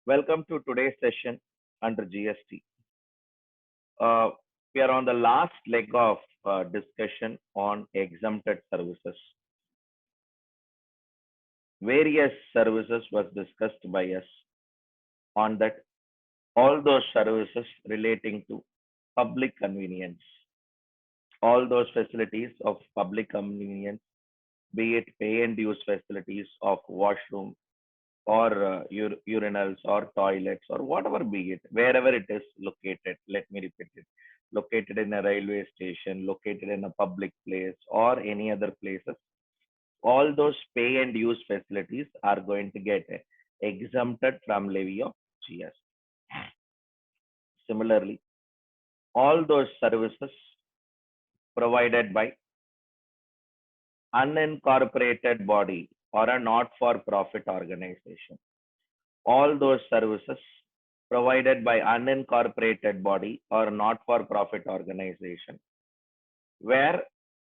Welcome to today's session under GST. Uh, we are on the last leg of discussion on exempted services. Various services was discussed by us on that. All those services relating to public convenience, all those facilities of public convenience, be it pay and use facilities of washroom or urinals or toilets or whatever be it, wherever it is located. Let me repeat it. Located in a railway station, located in a public place or any other places. All those pay and use facilities are going to get exempted from levy of GST. Similarly, all those services provided by unincorporated body or a not-for-profit organization. All those services provided by unincorporated body or not-for-profit organization, where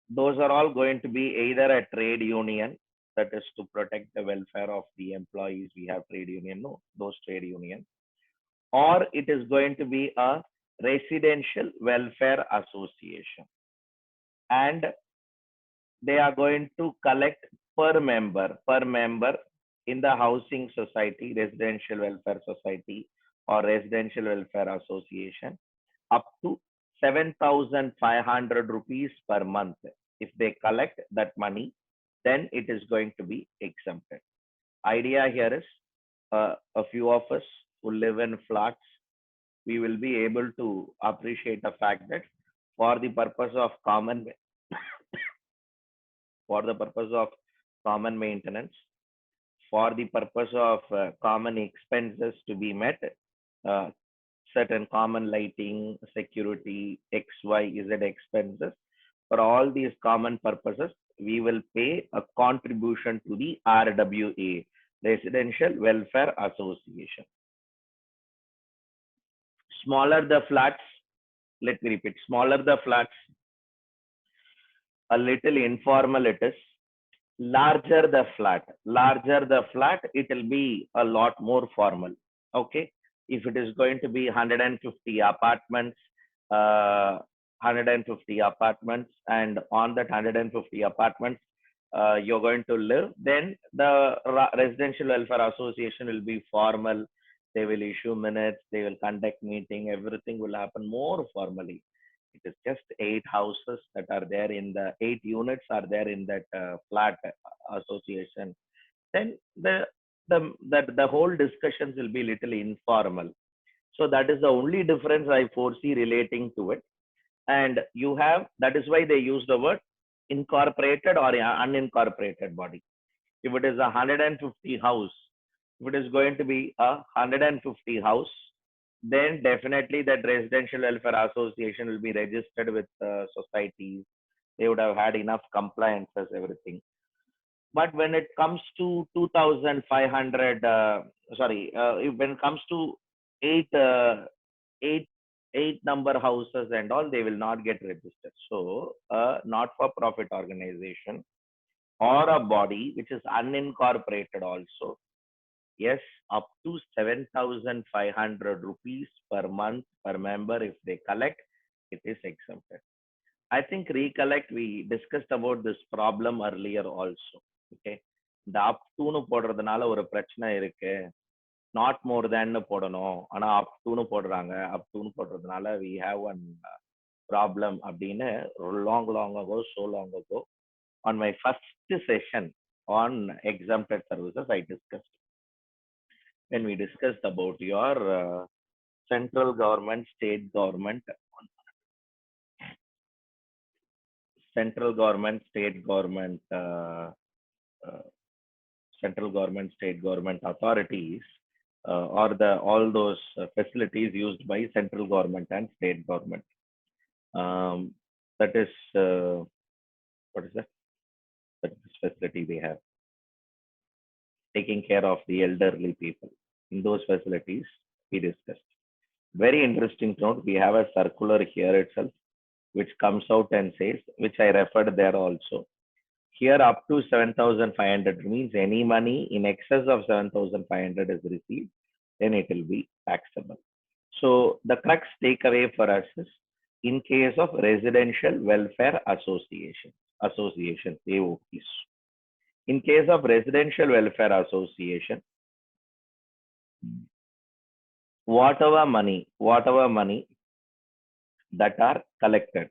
those are all going to be either a trade union, that is to protect the welfare of the employees. We have trade union, no, those trade unions, or it is going to be a residential welfare association, and they are going to collect per member in the housing society, residential welfare society or residential welfare association up to 7,500 rupees per month. If they collect that money, then it is going to be exempted. Idea here is a few of us who live in flats, we will be able to appreciate the fact that for the purpose of common for the purpose of common maintenance, for the purpose of common expenses to be met, uh, certain common lighting, security, X, Y, Z expenses, for all these common purposes, we will pay a contribution to the RWA, Residential Welfare Association. Smaller the flats, let me repeat, smaller the flats, a little informal it is. Larger the flat, it will be a lot more formal. Okay. If it is going to be 150 apartments, 150 apartments, and on that 150 apartments, you're going to live, then the Residential Welfare Association will be formal. They will issue minutes, they will conduct meeting, everything will happen more formally. It is just 8 houses that are there in the 8 units are there in that flat association. Then the whole discussions will be little informal. So that is the only difference I foresee relating to it. And you have, that is why they use the word incorporated or unincorporated body. If it is a 150 house, if it is going to be a 150 house, then definitely that Residential Welfare Association will be registered with societies. They would have had enough compliances, everything. But when it comes to 2,500, when it comes to eight, eight, eight number houses and all, they will not get registered. So, not-for-profit organization or a body which is unincorporated also, yes, up to 7,500 rupees per month per member if they collect, it is exempted. I think recollect we discussed about this problem earlier also. Okay. இந்த அப் டூன்னு போடுறதுனால ஒரு பிரச்சனை இருக்கு. Not more தேன்னு போடணும். ஆனா அப் டூன்னு போடுறாங்க. அப் டூன்னு போடுறதுனால we have one problem அப்படின்னு long ago, so long ago, on my first session on exempted services, I discussed. When we discussed about your central government, state government, central government, state government, uh, central government, state government authorities, or the all those facilities used by central government and state government. That is what is that? That is facility they have, taking care of the elderly people. In those facilities, we discussed. Very interesting note. We have a circular here itself, which comes out and says, which I referred there also. Here up to 7,500 means any money in excess of 7,500 is received. then it will be taxable. So the crux takeaway for us is in case of residential welfare association, AOPs. In case of residential welfare association, whatever money that are collected,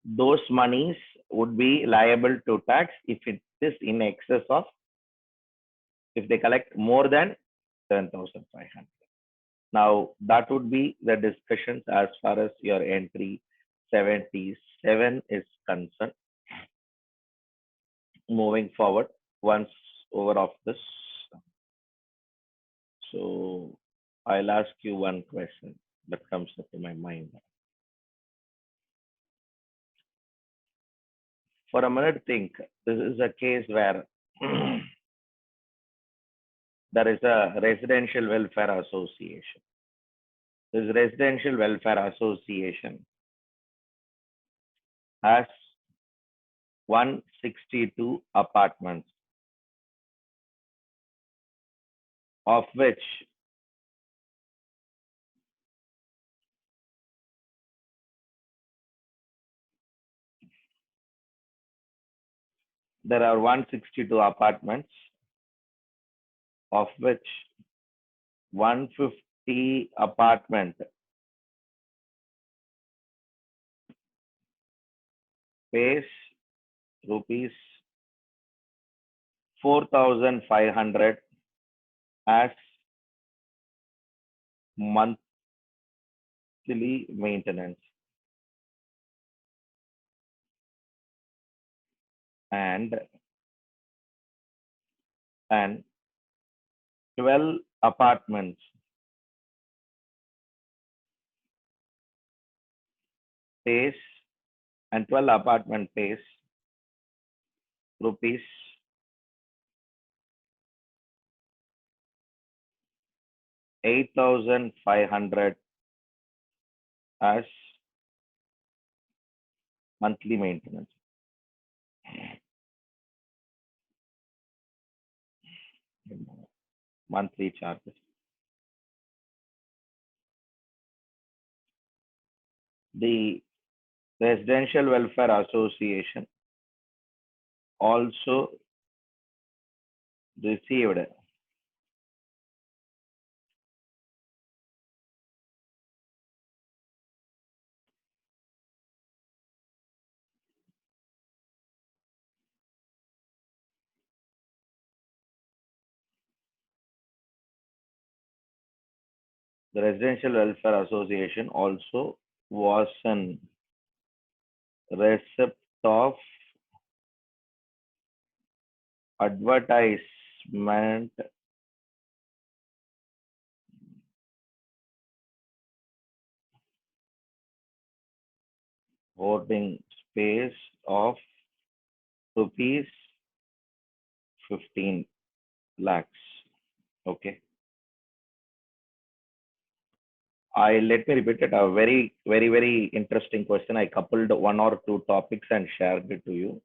those monies would be liable to tax if it is in excess of, if they collect more than 7,500. Now, that would be the discussions as far as your entry 77 is concerned. Moving forward, once over of this, so I'll ask you one question that comes up to my mind. For a minute, think this is a case where there is a residential welfare association. This residential welfare association has 162 apartments, of which there are 162 apartments, of which 150 apartment pays rupees 4,500 as monthly maintenance, and 12 apartments pays and 12 apartment pays rupees 8,500 as monthly maintenance. Monthly charges. The Residential Welfare Association also received the Residential Welfare Association also was an receipt of advertisement hoarding space of rupees 15 lakhs. Okay. Let me repeat it. A very, very, very interesting question. I coupled one or two topics and shared it to you.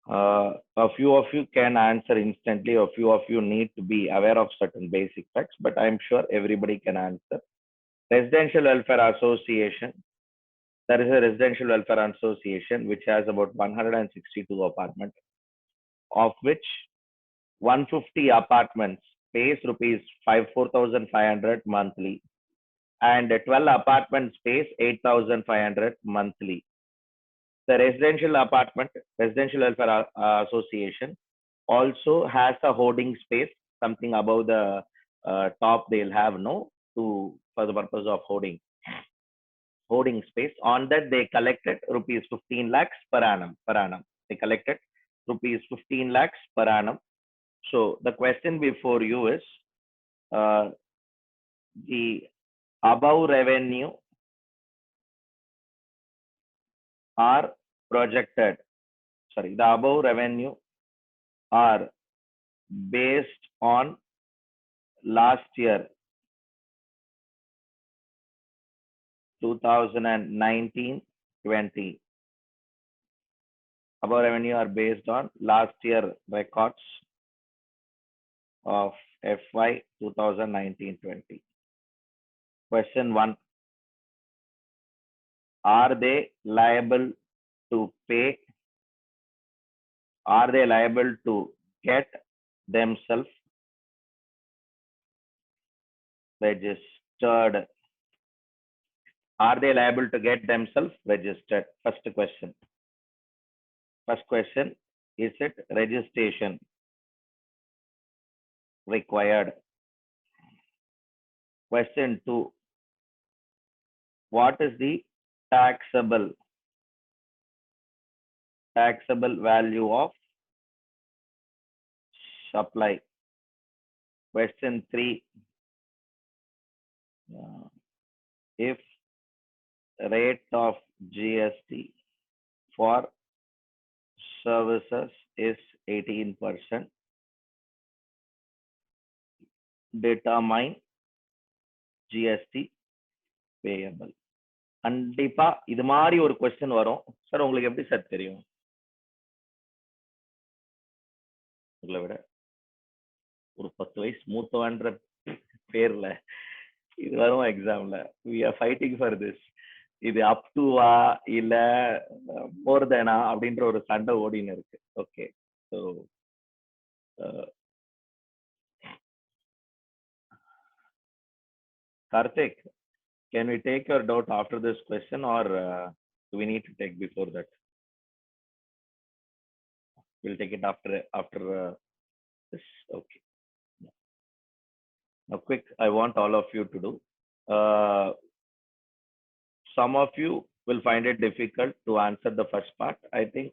A few of you can answer instantly. A few of you need to be aware of certain basic facts, but I'm sure everybody can answer. Residential Welfare Association. There is a Residential Welfare Association which has about 162 apartments, of which 150 apartments pays rupees 4,500 monthly, and 12 apartments pays 8,500 monthly. The Residential Welfare Association also has a hoarding space, something above the top they'll have no to for the purpose of hoarding space. On that they collected rupees 15 lakhs per annum. They collected rupees 15 lakhs per annum. So the question before you is the above revenue are projected. Sorry, the above revenue are based on last year 2019-20. Above revenue are based on last year records of FY 2019-20. Question 1. Are they liable to pay? Are they liable to get themselves registered? Are they liable to get themselves registered? First question. First question, is it registration required? Question 2, what is the taxable value of supply? Question 3, if rate of GST for services is 18%, determine GST payable. கண்டிப்பா இது மாதிரி ஒரு question வரும் sir. உங்களுக்கு எப்படி sir தெரியும்? உங்களை விட ஒரு 10 வயசு மூத்தவன்ற பேர்ல இது வரும் எக்ஸாம்ல. we are fighting for this. இது அப் டுவா இல்ல மோர் தேனா அப்படின்ற ஒரு சண்டை ஓடின்னு இருக்கு. Okay, so Karthik, can we take your doubt after this question, or do we need to take before that? We'll take it after this. Okay. Now, quick, I want all of you to do. Some of you will find it difficult to answer the first part. I think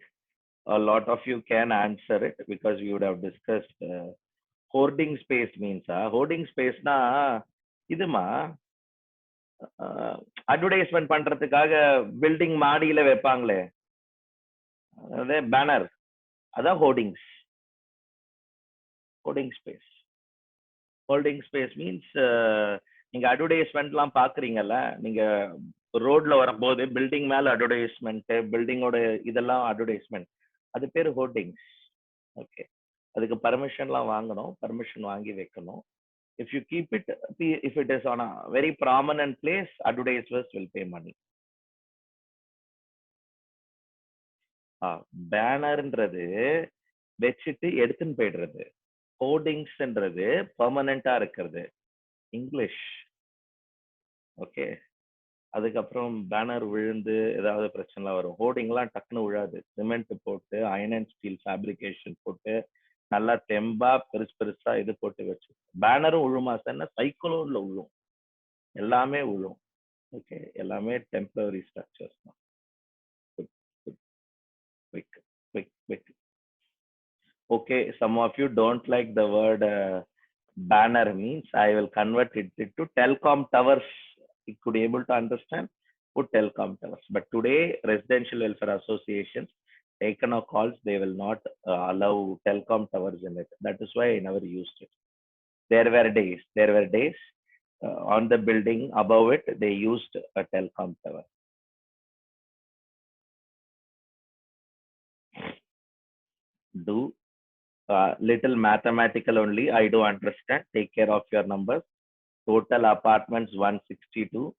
a lot of you can answer it because we would have discussed hoarding space means. Hoarding space na இதுமா advertisement பண்றதுக்காக building மாடியில வைப்பாங்களே, அதே banner, அதான் hoardings. Hoarding space. Holding space means நீங்க அட்வர்டைஸ்மெண்ட்லாம் பாக்குறீங்கல்ல, நீங்க ரோட்ல வரும்போது building மேல அட்வர்டைஸ்மெண்ட், பில்டிங்கோட இதெல்லாம் அட்வர்டைஸ்மெண்ட், அது பேர் ஹோர்டிங்ஸ். ஓகே, அதுக்கு பர்மிஷன்லாம் வாங்கணும், பர்மிஷன் வாங்கி வைக்கணும். If you keep it, if it is on a very prominent place, advertisers will pay money. பேனர்ன்றது வச்சுட்டு எடுத்துன்னு போயிடுறது. ஹோர்டிங்ஸ்ன்றது பெர்மனண்டா இருக்கிறது. இங்கிலீஷ். ஓகே, அதுக்கப்புறம் பேனர் விழுந்து ஏதாவது பிரச்சனை வரும். ஹோர்டிங்லாம் டக்குன்னு விழாது. சிமெண்ட் போட்டு அயன் அண்ட் ஸ்டீல் ஃபேப்ரிகேஷன் போட்டு நல்லா தெம்பா பெருசு பெருசா இது போட்டு வச்சு. பேனரும் விழுமா சார்? சைக்கிளோன்ல விழும், எல்லாமே விழும். ஓகே, எல்லாமே டெம்பரரி ஸ்ட்ரக்சர்ஸ் தான். quick. Okay, some of you don't like the word banner means. I will convert it to telecom towers. You could be able to understand, put telecom towers. But today, residential welfare associations taken our calls, they will not allow telecom towers in it. That is why I never used it. There were days on the building above it, they used a telecom tower. Do little mathematical only. I do understand. Take care of your numbers. Total apartments 162.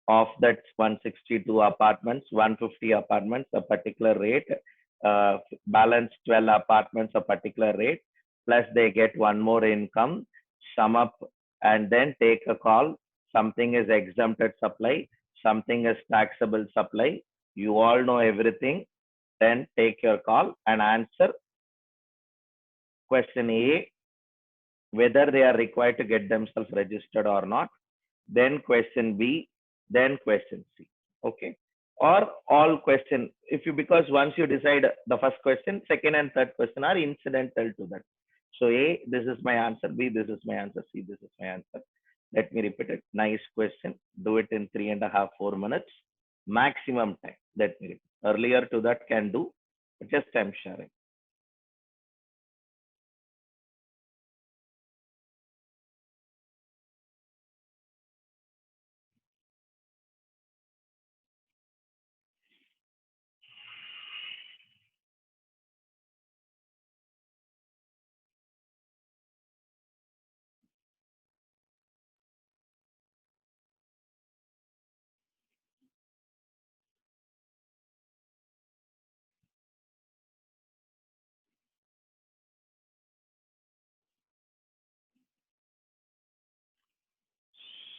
Of that 162 apartments, 150 apartments, a particular rate. Balance 12 apartments, a particular rate. Plus they get one more income. Sum up and then take a call. Something is exempted supply. Something is taxable supply. You all know everything. Then take your call and answer question A, whether they are required to get themselves registered or not. Then question B, then question C. Okay, or all question. If you, because once you decide the first question, second and third question are incidental to that. So A, this is my answer. B, this is my answer. C, this is my answer. Let me repeat it. Nice question. Do it in 3.5 4 minutes maximum time. Let me repeat. Earlier to that can do, just I'm sharing.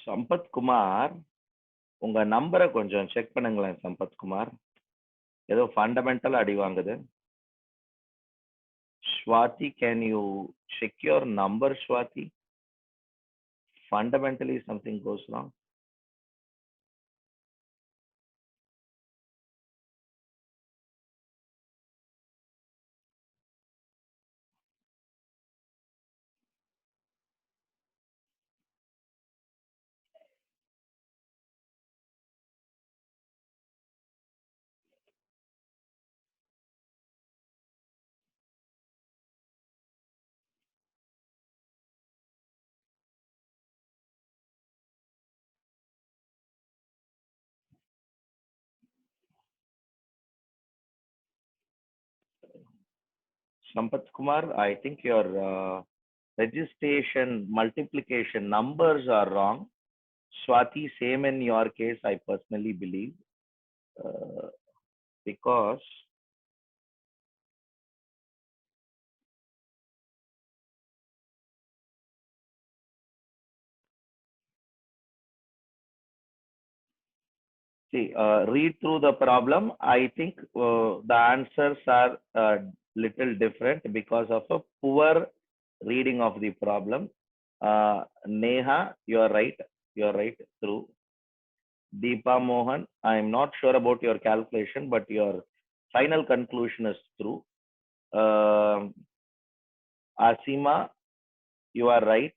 Sampath Kumar, உங்க நம்பரை கொஞ்சம் check பண்ணுங்களேன் சம்பத் குமார். ஏதோ fundamental அடி வாங்குது. Swati, can you check your number, Swati? Fundamentally, something goes wrong. Sampath Kumar, I think your registration multiplication numbers are wrong. Swati, same in your case, I personally believe, because see, read through the problem. I think the answers are little different because of a poor reading of the problem. Neha, you're right. You're right. True. Deepa Mohan, I'm not sure about your calculation, but your final conclusion is true. Asima, you are right.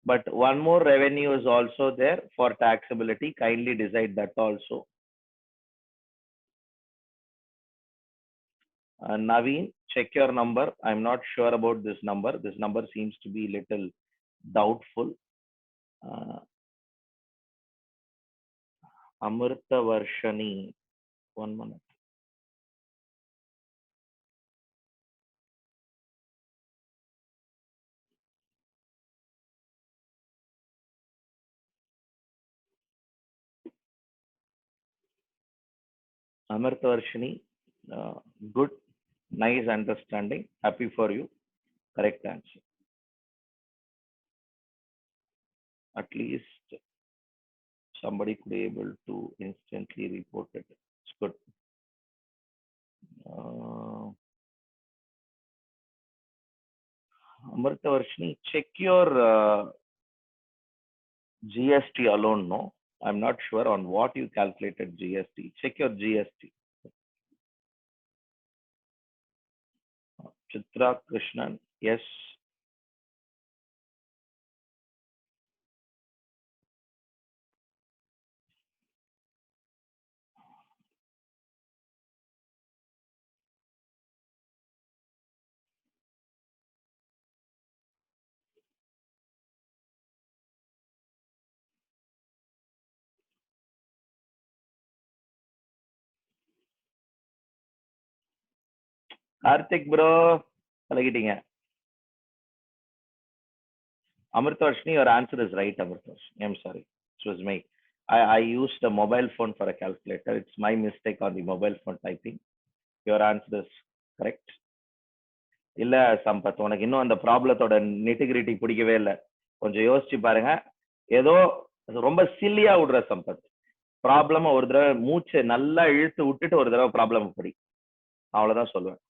But one more revenue is also there for taxability. Kindly decide that also. Naveen, check your number. I'm not sure about this number. This number seems to be little doubtful. Amrita Varshani, 1 minute. Amrita Varshani, good, nice understanding. Happy for you. Correct answer. At least somebody could be able to instantly report it. It's good. Amrita Varshini, check your GST alone. No, I'm not sure on what you calculated GST. Check your GST. Chitra Krishnan, yes. Karthik bro, Amrita Varshini, your answer is right, Amrita Varshini. I'm sorry. It was me. I used a mobile phone for a calculator. It's my mistake on the mobile phone typing. Your answer is correct. இல்ல சம்பத், உனக்கு இன்னும் அந்த ப்ராப்ளத்தோட நிட்டிகிரிட்டி பிடிக்கவே இல்லை. கொஞ்சம் யோசிச்சு பாருங்க. ஏதோ ரொம்ப சில்லியா விடுற சம்பத். ப்ராப்ளம் ஒரு தடவை மூச்சை நல்லா இழுத்து விட்டுட்டு ஒரு தடவை ப்ராப்ளம் படி. அவ்வளவுதான் சொல்லுவேன்.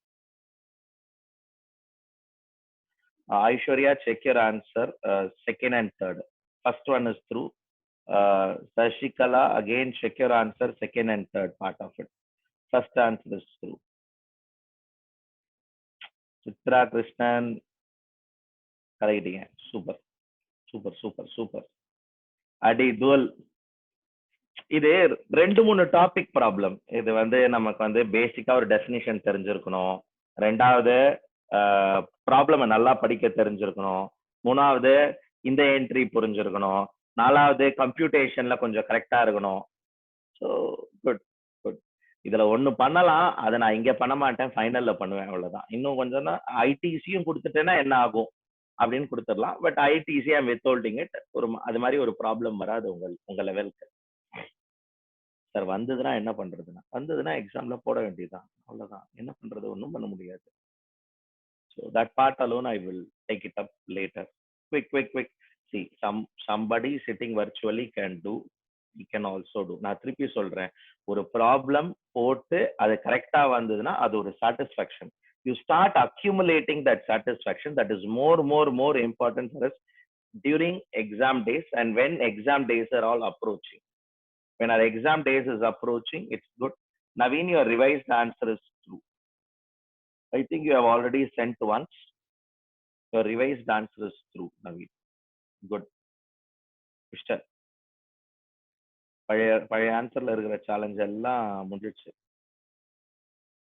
Aishwarya, check your answer. Second and third. First one is true. Sashikala, again check your answer. Second and third part of it. First answer is true. Chitra Krishnan, correct. Super, super, super, super. Adi dual. இது 2-3 topic problem. இது வந்து நமக்கு வந்து பேசிக்கா ஒரு definition தெரிஞ்சிருக்கணும். 2வது problem நல்லா படிக்க தெரிஞ்சிருக்கணும். 3வது இந்த என்ட்ரி புரிஞ்சிருக்கணும். 4வது கம்ப்யூட்டேஷன்ல கொஞ்சம் கரெக்டா இருக்கணும். So good good. இதுல ஒண்ணு பண்ணலாம், அதை நான் இங்க பண்ண மாட்டேன், ஃபைனல்ல பண்ணுவேன், அவ்வளவுதான். இன்னும் கொஞ்சம் தான் ஐடிசியும் கொடுத்துட்டேன்னா என்ன ஆகும் அப்படின்னு கொடுத்துடலாம். But ITC I'm withholding it. ஒரு அது மாதிரி ஒரு ப்ராப்ளம் வராது உங்க லெவலுக்கு. சார் வந்ததுன்னா என்ன பண்றதுன்னா, வந்ததுன்னா எக்ஸாம்ல போட வேண்டியதுதான், அவ்வளவுதான். என்ன பண்றது, ஒன்றும் பண்ண முடியாது. So that part alone I will take it up later. Quick quick quick. see somebody sitting virtually can do, he can also do. நான் திருப்பி சொல்றேன், ஒரு ப்ராப்ளம் போட்டு அது கரெக்டா வந்ததுன்னா அது ஒரு satisfaction. You start accumulating that satisfaction, that is more important for us during exam days and when exam days are all approaching. When our exam days is approaching, it's good. Naveen, your revised answer is true. I think you have already sent once. Your revised answer is true, Naveen. Good. Mister, பழைய பழைய ஆன்சர்ல இருக்கிற challenge எல்லாம் முடிஞ்சிச்சு.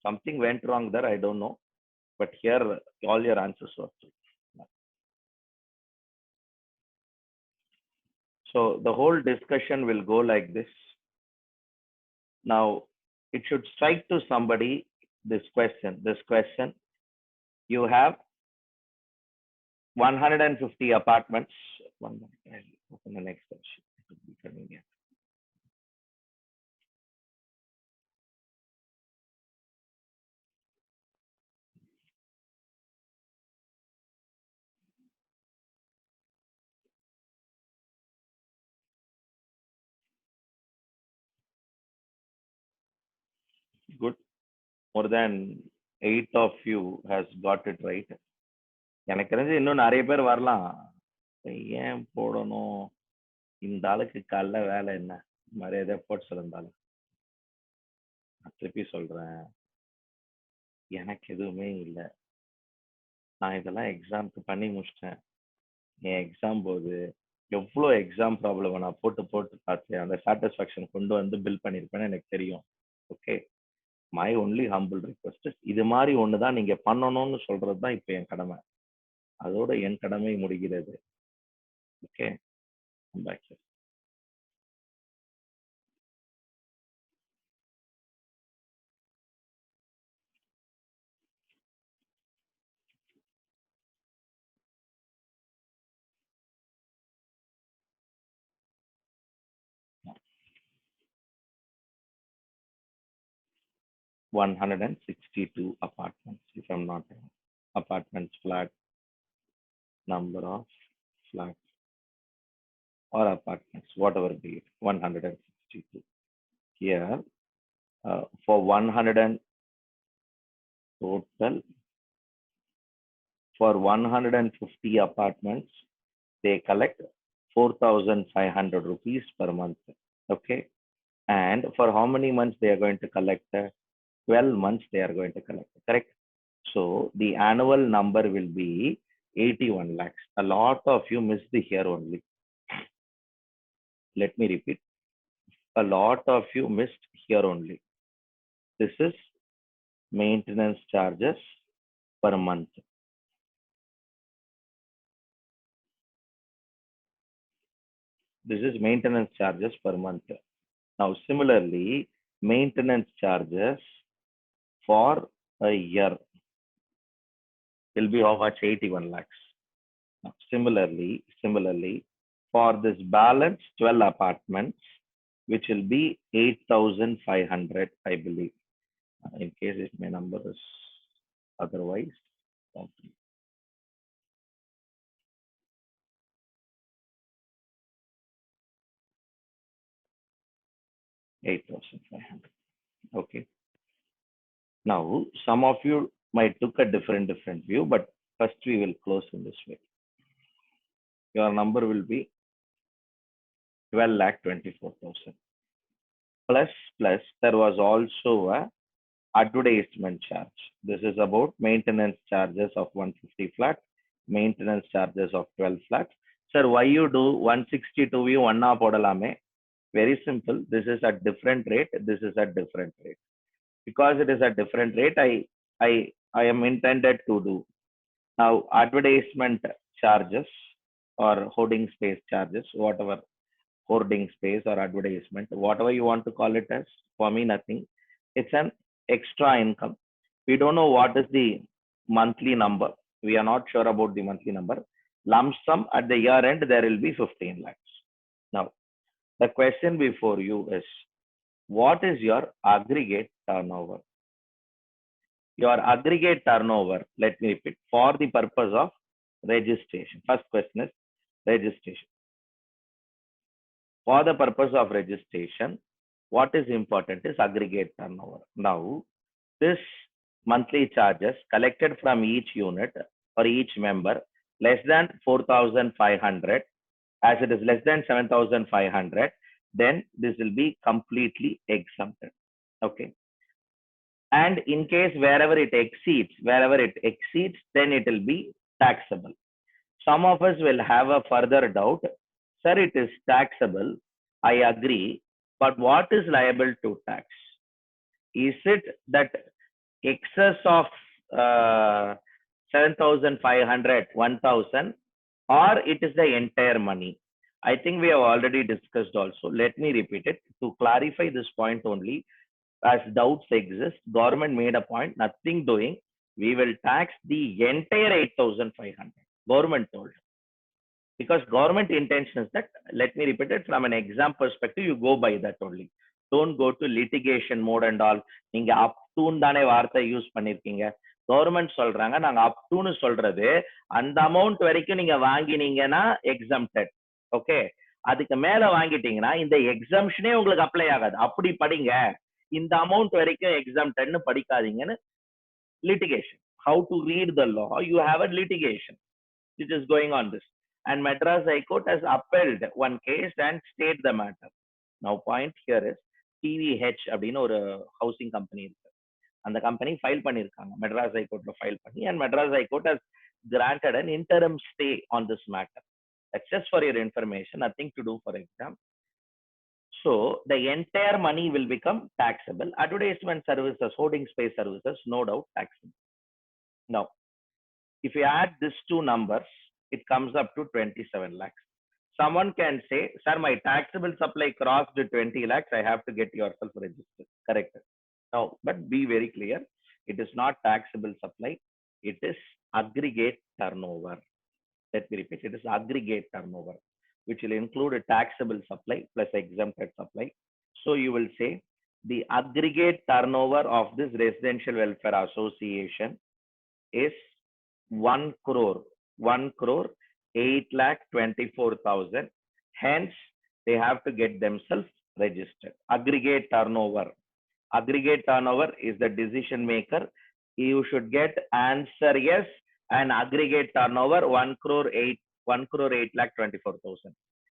Something went wrong there, I don't know, but here all your answers were true. So the whole discussion will go like this. Now it should strike to somebody this question. You have 150 apartments. One minute, I'll open the next section. It will be convenient. Good. More than 8 of you has got it right. எனக்கு தெரிஞ்சு இன்னும் நிறைய பேர் வரலாம். ஏன் போடணும், இந்த ஆளுக்கு காலைல வேலை என்ன மாதிரி எதாவது போட்டு சொல்லிருந்தாலும். நான் திருப்பி சொல்றேன், எனக்கு எதுவுமே இல்லை. நான் இதெல்லாம் எக்ஸாம்க்கு பண்ணி முடிச்சிட்டேன். என் எக்ஸாம் போது எவ்வளோ எக்ஸாம் ப்ராப்ளம் நான் போட்டு போட்டு பார்த்தேன், அந்த சாட்டிஸ்ஃபேக்ஷன் கொண்டு வந்து பில் பண்ணியிருப்பேன்னு எனக்கு தெரியும். Okay, my only humble request, இது மாதிரி ஒன்று தான் நீங்கள் பண்ணணும்னு சொல்றது தான் இப்போ என் கடமை. அதோட என் கடமை முடிகிறது. Okay, back. 162 apartments, if I'm not wrong. Apartments, flat, number of flats or apartments, whatever be it, 162. Here, for 100 and total, for 150 apartments, they collect 4,500 rupees per month. Okay. And for how many months they are going to collect? 12 months they are going to collect. Correct. So the annual number will be 81 lakhs. A lot of you missed the here only. Let me repeat. A lot of you missed here only. This is maintenance charges per month. This is maintenance charges per month. Now, similarly, maintenance charges for a year will be how much? 81 lakhs. Now, similarly, for this balance 12 apartments, which will be 8,500, I believe. In case if my number is otherwise. 8,500. Okay. Now, some of you might took a different view, but first we will close in this way. Your number will be 12,24,000. Plus, there was also a advertisement charge. This is about maintenance charges of 150 flat, maintenance charges of 12 flats. Sir, why you do 162 view one podalame? Very simple. This is a different rate. This is a different rate. Because it is a different rate, I am intended to do. Now, advertisement charges or hoarding space charges, whatever, hoarding space or advertisement, whatever you want to call it as, for me, nothing. It's an extra income. We don't know what is the monthly number. We are not sure about the monthly number. Lump sum at the year end, there will be 15 lakhs. Now, the question before you is, what is your aggregate turnover? Your aggregate turnover, let me repeat, for the purpose of registration. First question is, registration. For the purpose of registration, what is important is aggregate turnover. Now, this monthly charges collected from each unit or each member less than 4,500, as it is less than 7,500, then this will be completely exempted. Okay. And in case wherever it exceeds, then it will be taxable. Some of us will have a further doubt. Sir, it is taxable. I agree. But what is liable to tax? Is it that excess of 7,500, 1,000, or it is the entire money? I think we have already discussed also. Let me repeat it to clarify this point only. As doubts exist, government made a point, nothing doing. We will tax the entire 8,500. Government told. Because government intention is that, let me repeat it, from an exam perspective, you go by that only. Don't go to litigation mode and all. நீங்க up to தானே வார்த்தை use பண்ணிருக்கீங்க. Government சொல்றாங்க நாங்க up to சொல்றது அந்த amount வரைக்கும் நீங்க வாங்கினீங்கன்னா exempted. ஓகே, அதுக்கு மேல வாங்கிட்டீங்கன்னா இந்த எக்ஸம்ஷனே உங்களுக்கு அப்ளை ஆகாது. அப்படி படிங்க. இந்த அமௌண்ட் வரைக்கும் exempted படிக்காதீங்கன்னு litigation. How to read the law? You have a litigation which is going on this. And Madras High Court has upheld one case and stayed the matter. Now, point here is TVH அப்படின்னு ஒரு housing company இருக்கு. அந்த company file பண்ணிருக்காங்க, Madras high கோர்ட்ல file பண்ணி, and Madras High Court has granted an interim stay on this matter. That's just for your information, nothing to do for exam. So the entire money will become taxable. Advertisement services, hoarding space services, no doubt taxable. Now, if you add these two numbers, it comes up to 27 lakhs. Someone can say, sir, my taxable supply crossed 20 lakhs. I have to get yourself registered. Correct. Now, but be very clear. It is not taxable supply. It is aggregate turnover. Let me repeat. It is aggregate turnover, which will include a taxable supply plus exempted supply. So you will say the aggregate turnover of this residential welfare association is 1 crore 8,24,000. Hence, they have to get themselves registered. Aggregate turnover is the decision maker. You should get answer yes, and aggregate turnover 1 crore 8,24,000.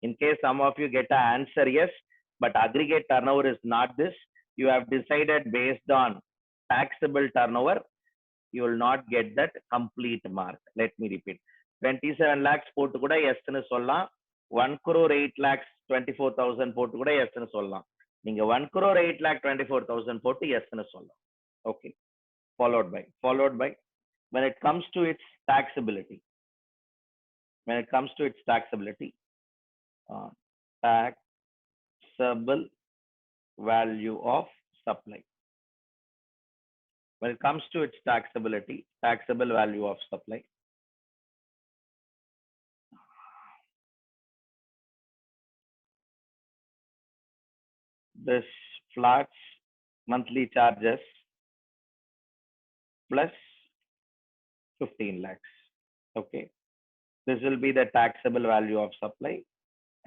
In case some of you get an answer yes, but aggregate turnover is not this, you have decided based on taxable turnover, you will not get that complete mark. Let me repeat. 27 lakhs போட்டு கூட எஸ்ன்னு சொல்லலாம். 1 crore 8,24,000 போட்டு கூட எஸ்ன்னு சொல்லலாம். நீங்க 1 crore 8,24,000 போட்டு எஸ்ன்னு சொல்லலாம். Okay. Followed by when it comes to its taxability, taxable value of supply. When it comes to its taxability, taxable value of supply, this flats monthly charges plus 15 lakhs. Okay, this will be the taxable value of supply,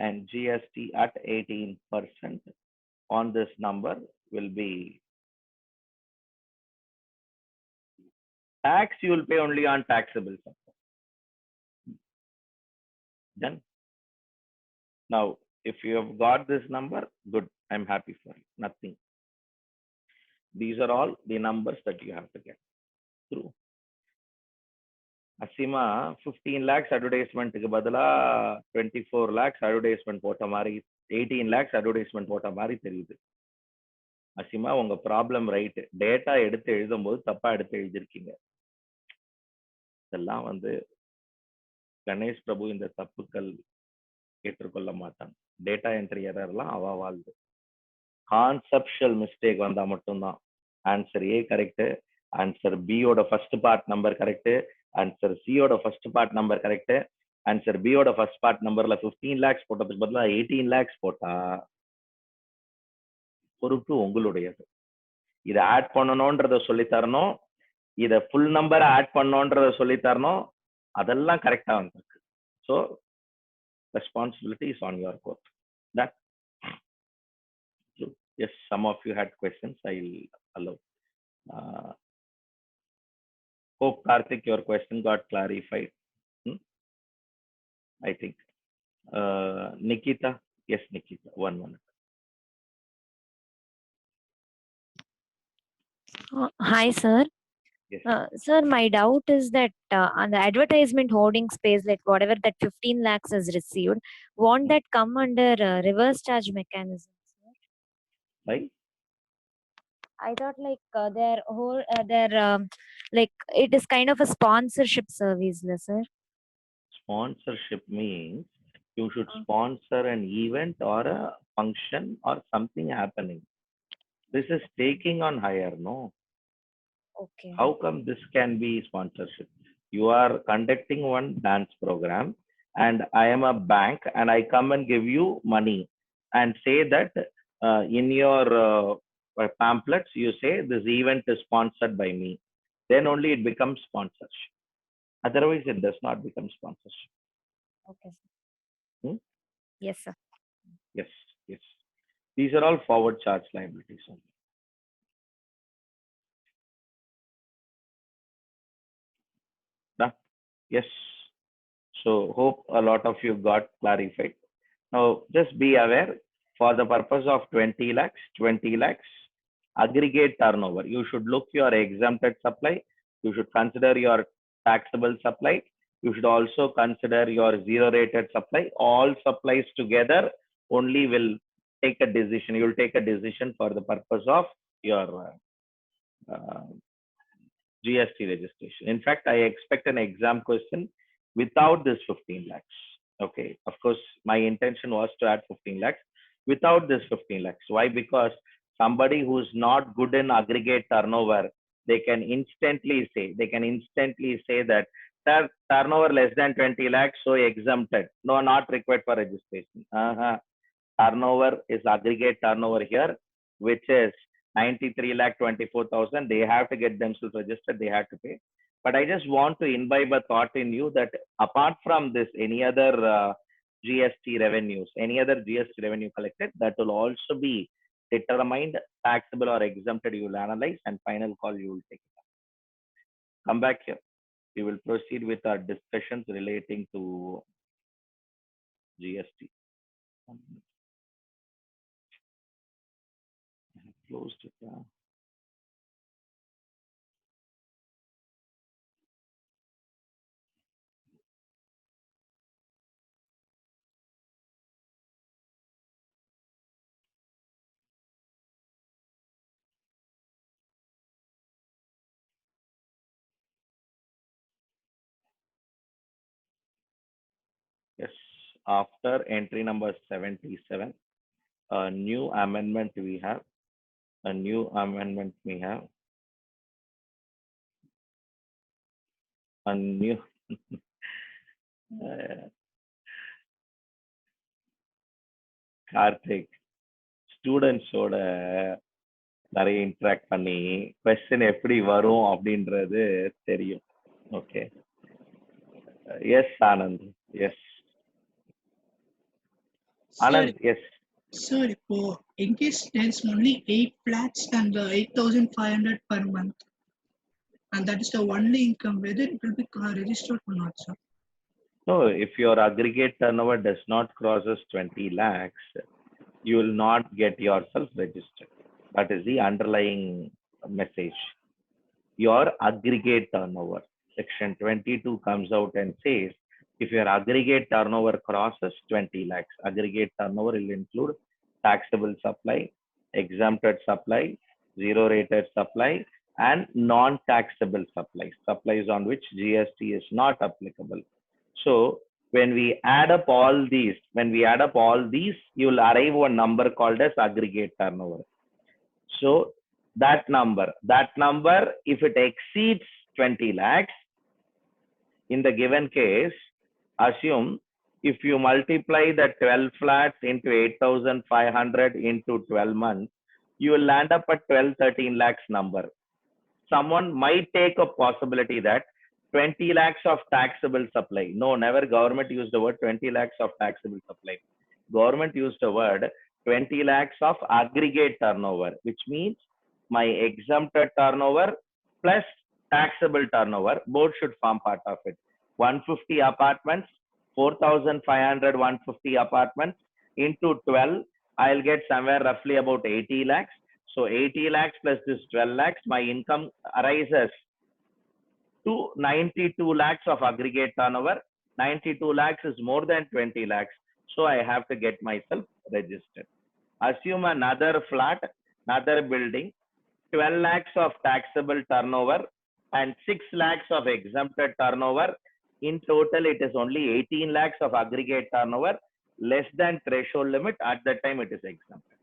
and GST at 18% on this number will be tax. You will pay only on taxable supply. Done. Now, if you have got this number, good. I'm happy for you. Nothing. These are all the numbers that you have to get through. Asima 15 lakhs advertisement க்கு பதிலா 24 lakhs advertisement போட்ட மாதிரி, 18 lakhs advertisement போட்ட மாதிரி தெரியுது. அசிமா, உங்க problem right. Data எடுத்து எழுதும்போது தப்பா எடுத்து எழுதிருக்கீங்க. இதெல்லாம் கணேஷ் பிரபு இந்த தப்புக்கள் ஏற்றுக்கொள்ள மாட்டான். டேட்டா என்ட்ரி எரர்லாம் அவ வாழ்ந்து. கான்செப்ஷுவல் மிஸ்டேக் வந்தா மட்டும்தான். ஆன்சர் ஏ கரெக்ட், ஆன்சர் பியோட first part number correct, answer சியோட first part number correct, answer பியோட ஃபர்ஸ்ட் பார்ட் நம்பர்ல 15 lakhs போட்டதுக்கு பதிலா 18 lakhs போட்டா பொறுப்பு உங்களுடையது. இதை ஆட் பண்ணணும்ன்றத சொல்லி தரணும், இதை ஃபுல் நம்பரை ஆட் பண்ணணும்ன்றத சொல்லி தரணும். அதெல்லாம் கரெக்டா வந்திருக்கு. So responsibility is on your court. That. So, yes, some of you had questions. I'll allow. Uh, Hope Karthik, your question got clarified. Hmm? I think. Nikita, yes, Nikita, 1 minute. Hi, sir. Yes. Sir, my doubt is that on the advertisement hoarding space, like whatever that 15 lakhs is received, won't that come under reverse charge mechanism, sir? Right? I thought like like it is kind of a sponsorship service, sir. Sponsorship means you should Uh, sponsor an event or a function or something happening. This is taking on higher, no? okay. How come this can be sponsorship? You are conducting one dance program, and I am a bank, and I come and give you money and say that in your pamphlets, you say this event is sponsored by me. Then only it becomes sponsorship. Otherwise, it does not become sponsorship. Okay, sir. Hmm? Yes, sir. Yes, yes. These are all forward charge liabilities only. Yeah? Yes. So hope a lot of you got clarified. Now, just be aware for the purpose of 20 lakhs, aggregate turnover. You should look your exempted supply. You should consider your taxable supply. You should also consider your zero rated supply. All supplies together only will take a decision. You will take a decision for the purpose of your GST registration. In fact, I expect an exam question without this 15 lakhs. Okay. Of course, my intention was to add 15 lakhs without this 15 lakhs. Why? Because somebody who's not good in aggregate turnover, they can instantly say that turnover less than 20 lakhs, so exempted. No, not required for registration. Turnover is aggregate turnover here, which is 93 lakh 24,000. They have to get themselves registered, they have to pay. But I just want to imbibe a thought in you that apart from this, any other GST revenues, any other GST revenue collected, that will also be determined, taxable or exempted. You will analyze and final call you will take. Come back here. We will proceed with our discussions relating to GST. Closed it. Yes, after entry number 77, a new amendment we have. A new amendment we have. A new Karthik, ஸ்டூடெண்ட்ஸோட நிறைய interact பண்ணி question எப்படி வரும் அப்படின்றது தெரியும். Okay. Yes Anand. Yes Anand. Yes Sir, in case there's only 8 flats and 8,500 per month, and that is the only income, whether it will be registered or not, sir? No, if your aggregate turnover does not crosses 20 lakhs, you will not get yourself registered. That is the underlying message. Your aggregate turnover. Section 22 comes out and says, if your aggregate turnover crosses 20 lakhs, aggregate turnover will include taxable supply, exempted supply, zero rated supply, and non-taxable supplies, supplies on which GST is not applicable. So when we add up all these, you will arrive at a number called as aggregate turnover. So that number, if it exceeds 20 lakhs, in the given case, assume if you multiply the 12 flats into 8,500 into 12 months, you will land up at 12, 13 lakhs number. Someone might take a possibility that 20 lakhs of taxable supply. No, never government used the word 20 lakhs of taxable supply. Government used the word 20 lakhs of aggregate turnover, which means my exempted turnover plus taxable turnover, both should form part of it. 150 apartments, 4,500, 150 apartments into 12, I'll get somewhere roughly about 80 lakhs. So 80 lakhs plus this 12 lakhs, my income arises to 92 lakhs of aggregate turnover. 92 lakhs is more than 20 lakhs. So I have to get myself registered. Assume another flat, another building, 12 lakhs of taxable turnover and 6 lakhs of exempted turnover. In total, it is only 18 lakhs of aggregate turnover, less than threshold limit. At that time, it is exempted.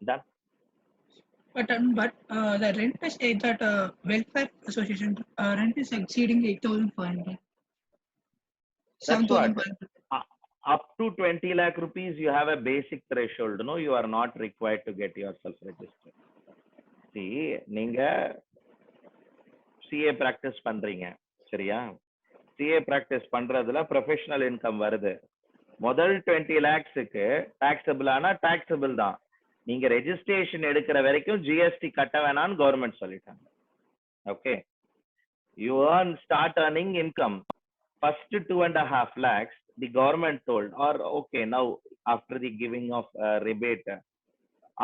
Done. But the rent is that welfare association rent is exceeding 8,500. That's what. 7,500. Up to 20 lakh rupees, you have a basic threshold. No, you are not required to get yourself registered. See, நீங்க CA practice பண்றீங்க, சரியா? CA practice பண்றதுல professional income வருது. முதல் 20 lakhsக்கு taxable ஆனா taxable தான். நீங்க registration எடுக்கிற வரைக்கும் ஜிஎஸ்டி கட்ட வேணாம்னு கவர்மெண்ட் சொல்லிட்டாங்க. Okay, you start earning income. First 2.5 lakhs, the government told, or okay, now after the giving of rebate,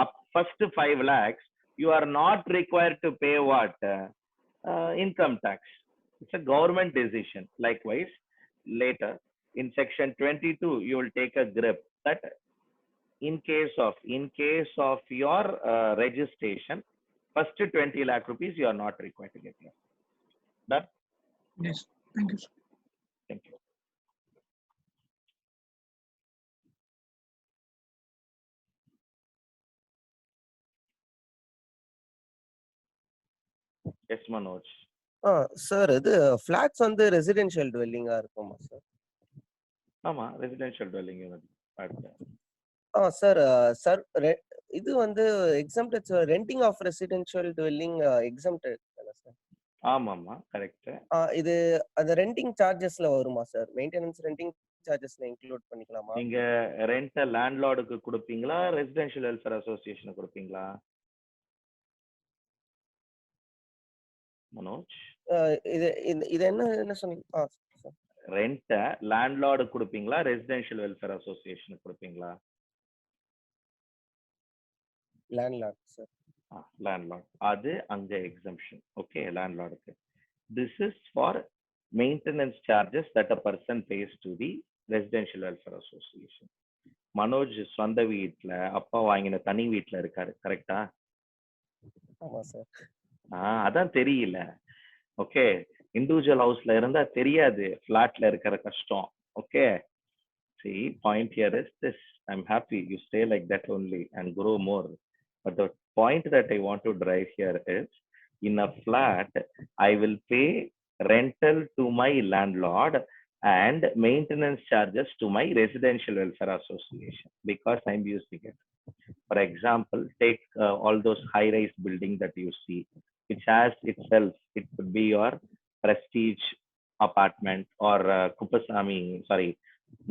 up first 5 lakhs, you are not required to pay what? Income tax. It's a government decision. Likewise, later in section 22, you will take a grip that in case of your registration, first 20 lakh rupees, you are not required to get here. Done? Yes, thank you, sir. Thank you. Yes, Manoj. Sir இது flats வந்து residential டுவெல்லிங்கா இருக்குமா சார்? ஆமா, residential dwelling unit. Sir sir இது வந்து exempted renting of residential dwelling exempted தானே sir? ஆமாமா, கரெக்ட். இது அந்த ரெண்டிங் சார்ஜஸ்ல வருமா சார்? மெயின்டெனன்ஸ் ரெண்டிங் சார்ஜஸ்ல இன்க்ளூட் பண்ணிக்கலாமா? நீங்க ரெண்ட் லேண்ட்லார்டுக்கு கொடுப்பீங்களா, ரெசிடென்ஷியல் வெல்ஃபேர் அசோசியேஷனுக்கு கொடுப்பீங்களா மனோஜ்? இது இது என்ன சொன்னீங்க? ரெண்ட் லேண்ட்லார்டு கொடுப்பீங்களா, ரெசிடென்ஷியல் வெல்ஃபேர் அசோசியேஷனுக்கு கொடுப்பீங்களா? Landlord sir. லேண்ட்லார்ட், அது அங்க எக்ஸம்ஷன். ஓகே, லேண்ட்லார்டுக்கு. This is for maintenance charges that a person pays to the residential welfare association. Manoj சொந்த வீட்டுல அப்பா வாங்கின தனி வீட்டுல இருக்காரு, கரெக்டா? ஆமா சார். அதான் தெரியல. ஓகே, இண்டிவிஜுவல் ஹவுஸ்ல இருந்தா தெரியாது பிளாட்ல இருக்கிற கஷ்டம். Okay, see, point here is this: I'm happy you stay like that only and grow more. But the point that I want to drive here is, in a flat, I will pay rental to my landlord and maintenance charges to my residential welfare association because I'm using it. For example, take all those high-rise buildings that you see, which has itself, it could be your prestige apartment or Kupasami, sorry,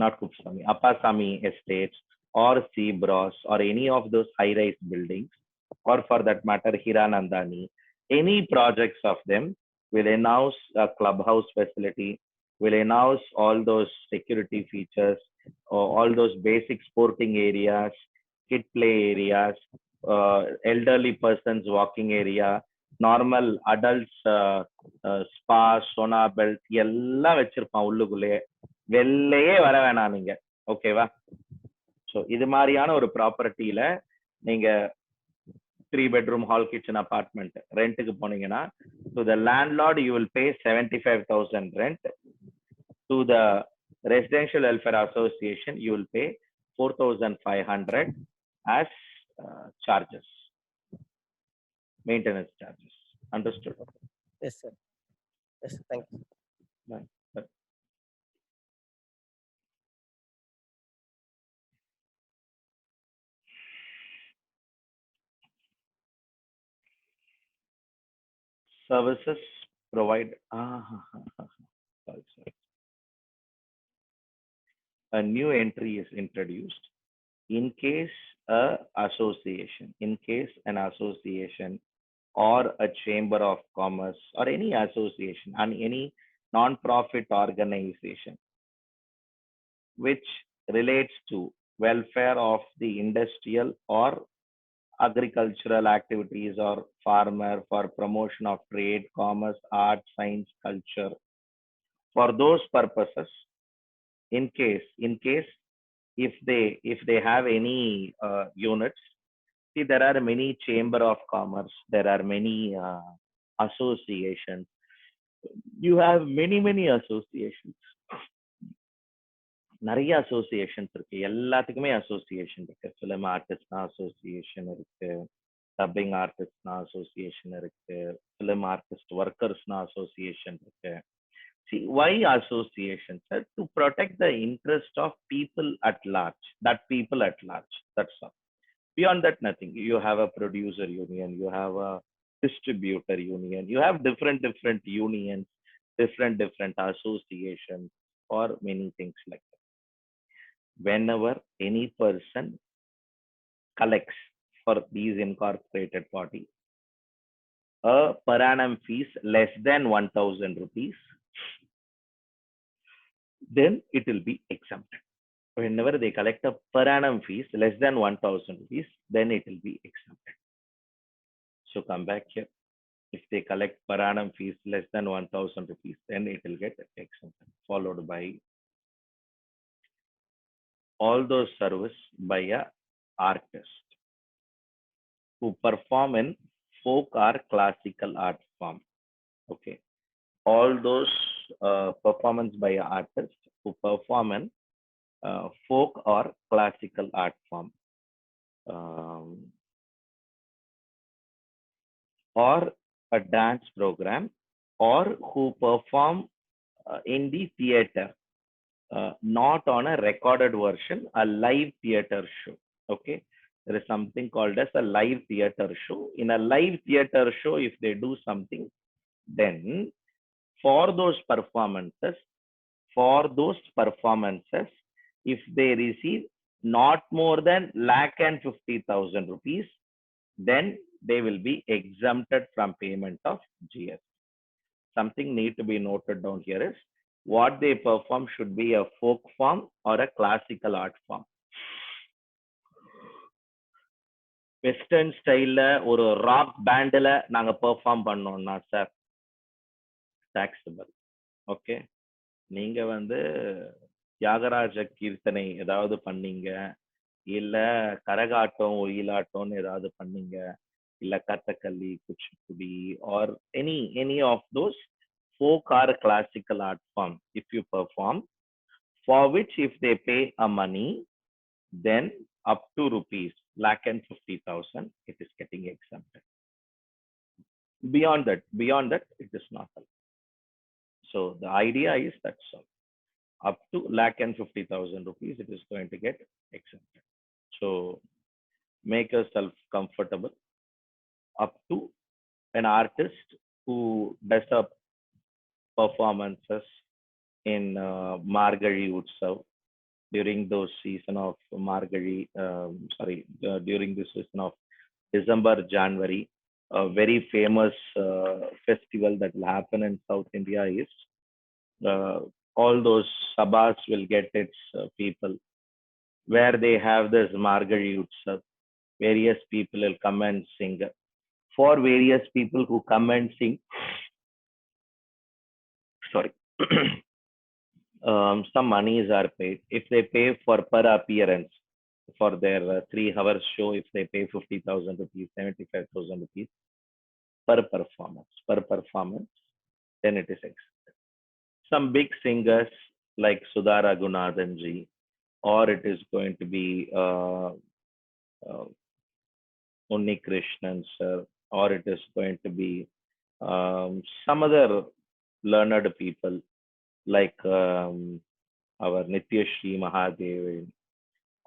not Kupasami, Appasamy estates or Sebros or any of those high-rise buildings, or for that matter, Hiranandani, any projects of them will announce a clubhouse facility, will announce all those security features, all those basic sporting areas, kid play areas, elderly persons walking area, normal adults spa, sona belt, எல்லாம் வச்சிருப்பான் உள்ளுக்குள்ளேயே. வெளியே வர வேணாம் நீங்க. ஓகேவா? So இது மாதிரியான ஒரு ப்ராப்பர்ட்டியில நீங்க 3 bedroom hall kitchen apartment ரெண்ட்டுக்கு போனீங்கன்னா, to the landlord you will pay 75,000 rent. To the residential welfare association you will pay 4,500 as charges, maintenance charges. Understood? Yes sir. Yes, thank you. Bye. Services provide. Sorry. A new entry is introduced in case in case an association or a chamber of commerce or any association and any non-profit organization which relates to welfare of the industrial or agricultural activities or farmer for promotion of trade, commerce, art, science, culture. For those purposes, in case if they have any units, see there are many chamber of commerce, there are many associations. You have many associations. நிறைய associations இருக்கு, எல்லாத்துக்குமே association இருக்கு. Film ஆர்டிஸ்ட்னா association இருக்கு, dubbing ஆர்டிஸ்ட்னா association இருக்கு, film artist ஒர்க்கர்ஸ்னா association இருக்கு. See, why associations? Sir, to protect the interest of people at large, that's all. Beyond that, nothing. You have a producer union, you have a distributor union, you have different unions, different associations, or many things like that. Whenever any person collects for these incorporated body a per annum fees less than 1,000 rupees, then it will be exempted. Whenever they collect a per annum fees less than 1,000 rupees, then it will be exempted. So come back here. If they collect per annum fees less than 1,000 rupees, then it will get exempted. Followed by all those service by a artist who perform in folk or classical art form. Okay. All those performance by an artist who perform in folk or classical art form, or a dance program, or who perform in the theater, not on a recorded version, a live theater show. Okay, there is something called as a live theater show. In a live theater show, if they do something, then for those performances, if they receive not more than 1,50,000 rupees, then they will be exempted from payment of GST. Something need to be noted down here is what they perform should be a folk form or a classical art form. Western ஸ்டைல்ல ஒரு rock பேண்ட்ல நாங்க perform பண்ணோம்னா sir taxable. Okay, நீங்க வந்து தியாகராஜ கீர்த்தனை ஏதாவது பண்ணீங்க, இல்ல கரகாட்டம் ஒயிலாட்டம்னு ஏதாவது பண்ணீங்க, இல்ல Kathakali, Kuchipudi, or any of those folk or classical art form, if you perform, for which if they pay a money, then up to rupees 1,50,000, it is getting exempted. Beyond that, it is not allowed. So the idea is that's all. Up to 1,50,000 rupees, it is going to get exempted. So make yourself comfortable. Up to an artist who does up performances in Margazhi Utsav, during those season of Margazhi, during the season of December, January, a very famous festival that will happen in South India is all those sabhas will get its people where they have this Margazhi Utsav. Various people will come and sing. For various people who come and sing, sorry, some monies are paid. If they pay for per appearance for their 3 hours show, if they pay 50,000 rupees, 75,000 rupees per performance, then it is accepted. Some big singers like Sudha Raghunathan ji, or it is going to be Unni Krishnan sir, or it is going to be some other learned people like our Nityashri Mahadev,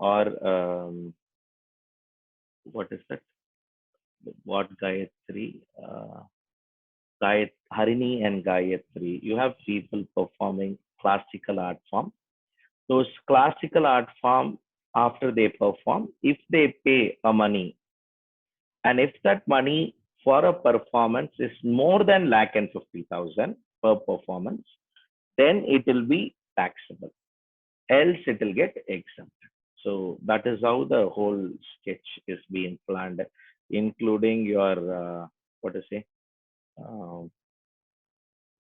or what is that? What Gayatri? Harini and Gayatri, you have people performing classical art form. Those classical art form, after they perform, if they pay a money, and if that money for a performance is more than 1,50,000 per performance, then it will be taxable. Else it will get exempt. So that is how the whole sketch is being planned, including your what to say, uh,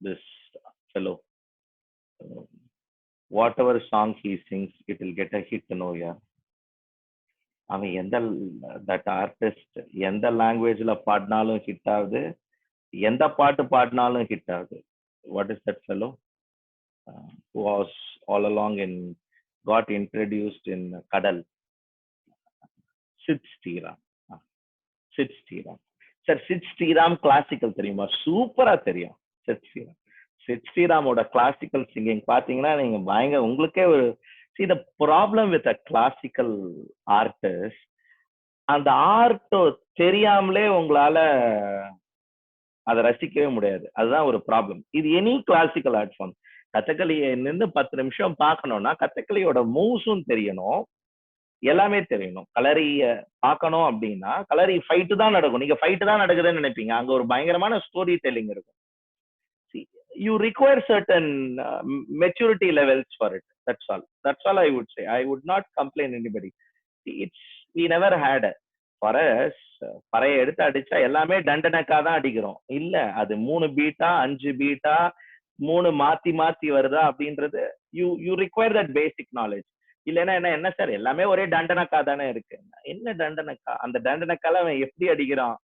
this fellow, uh, whatever song he sings, it will get a hit. No, yeah. அவன் எந்த that artist எந்த லாங்குவேஜ்ல பாடினாலும் hit ஆகுது, எந்த பாட்டு பாடினாலும் hit ஆகுது. What is that fellow who was all along in got introduced in கடல்? சித் ஸ்ரீராம். சித் ஸ்ரீராம் சார். சித் ஸ்ரீராம் கிளாசிக்கல் தெரியுமா? சூப்பரா தெரியும். சித் ஸ்ரீராம், சித் ஸ்ரீராமோட கிளாசிக்கல் சிங்கிங் பாத்தீங்கன்னா நீங்க பயங்கர உங்களுக்கே ஒரு see the problem with a classical artist, அந்த ஆர்ட் தெரியாமலே உங்களால அதை ரசிக்கவே முடியாது. அதுதான் ஒரு ப்ராப்ளம். இது எனி கிளாசிக்கல் ஆர்ட் ஃபார்ம். கதகளியை நின்று 10 நிமிஷம் பார்க்கணும்னா கதகளியோட மூவ்ஸும் தெரியணும், எல்லாமே தெரியணும். கலரிய பார்க்கணும் அப்படின்னா கலரி ஃபைட்டு தான் நடக்கும். நீங்க ஃபைட்டு தான் நடக்குதுன்னு நினைப்பீங்க, அங்க ஒரு பயங்கரமான ஸ்டோரி டெல்லிங் இருக்கும். You require certain maturity levels for it. That's all I would say. I would not complain anybody. It's we never had for us பறைய எடுத்து அடிச்சா எல்லாமே டண்டனக்கா தான் அடிக்கிறோம். இல்ல அது 3 பீட்டா 5 பீட்டா 3 மாத்தி மாத்தி வருதா அப்படின்றது you require that basic knowledge. இல்லைன்னா என்ன சார் எல்லாமே ஒரே டண்டனக்கா தானே இருக்கு. என்ன டண்டனக்கா? அந்த டண்டனக்கால அவன் எப்படி அடிக்கிறான்,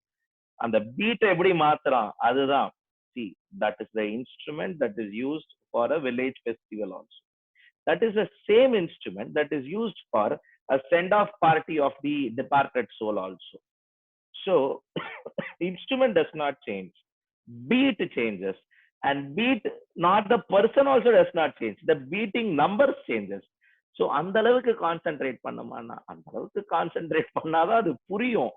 அந்த பீட்டை எப்படி மாத்துறான், அதுதான். See, that is the instrument that is used for a village festival also. That is the same instrument that is used for a send-off party of the departed soul also. So, instrument does not change. Beat changes. And beat, not the person also does not change. The beating numbers changes. So, அந்த அளவுக்கு concentrate பண்ணமானா, அந்த அளவுக்கு concentrate பண்ணாதான் அது புரியும்.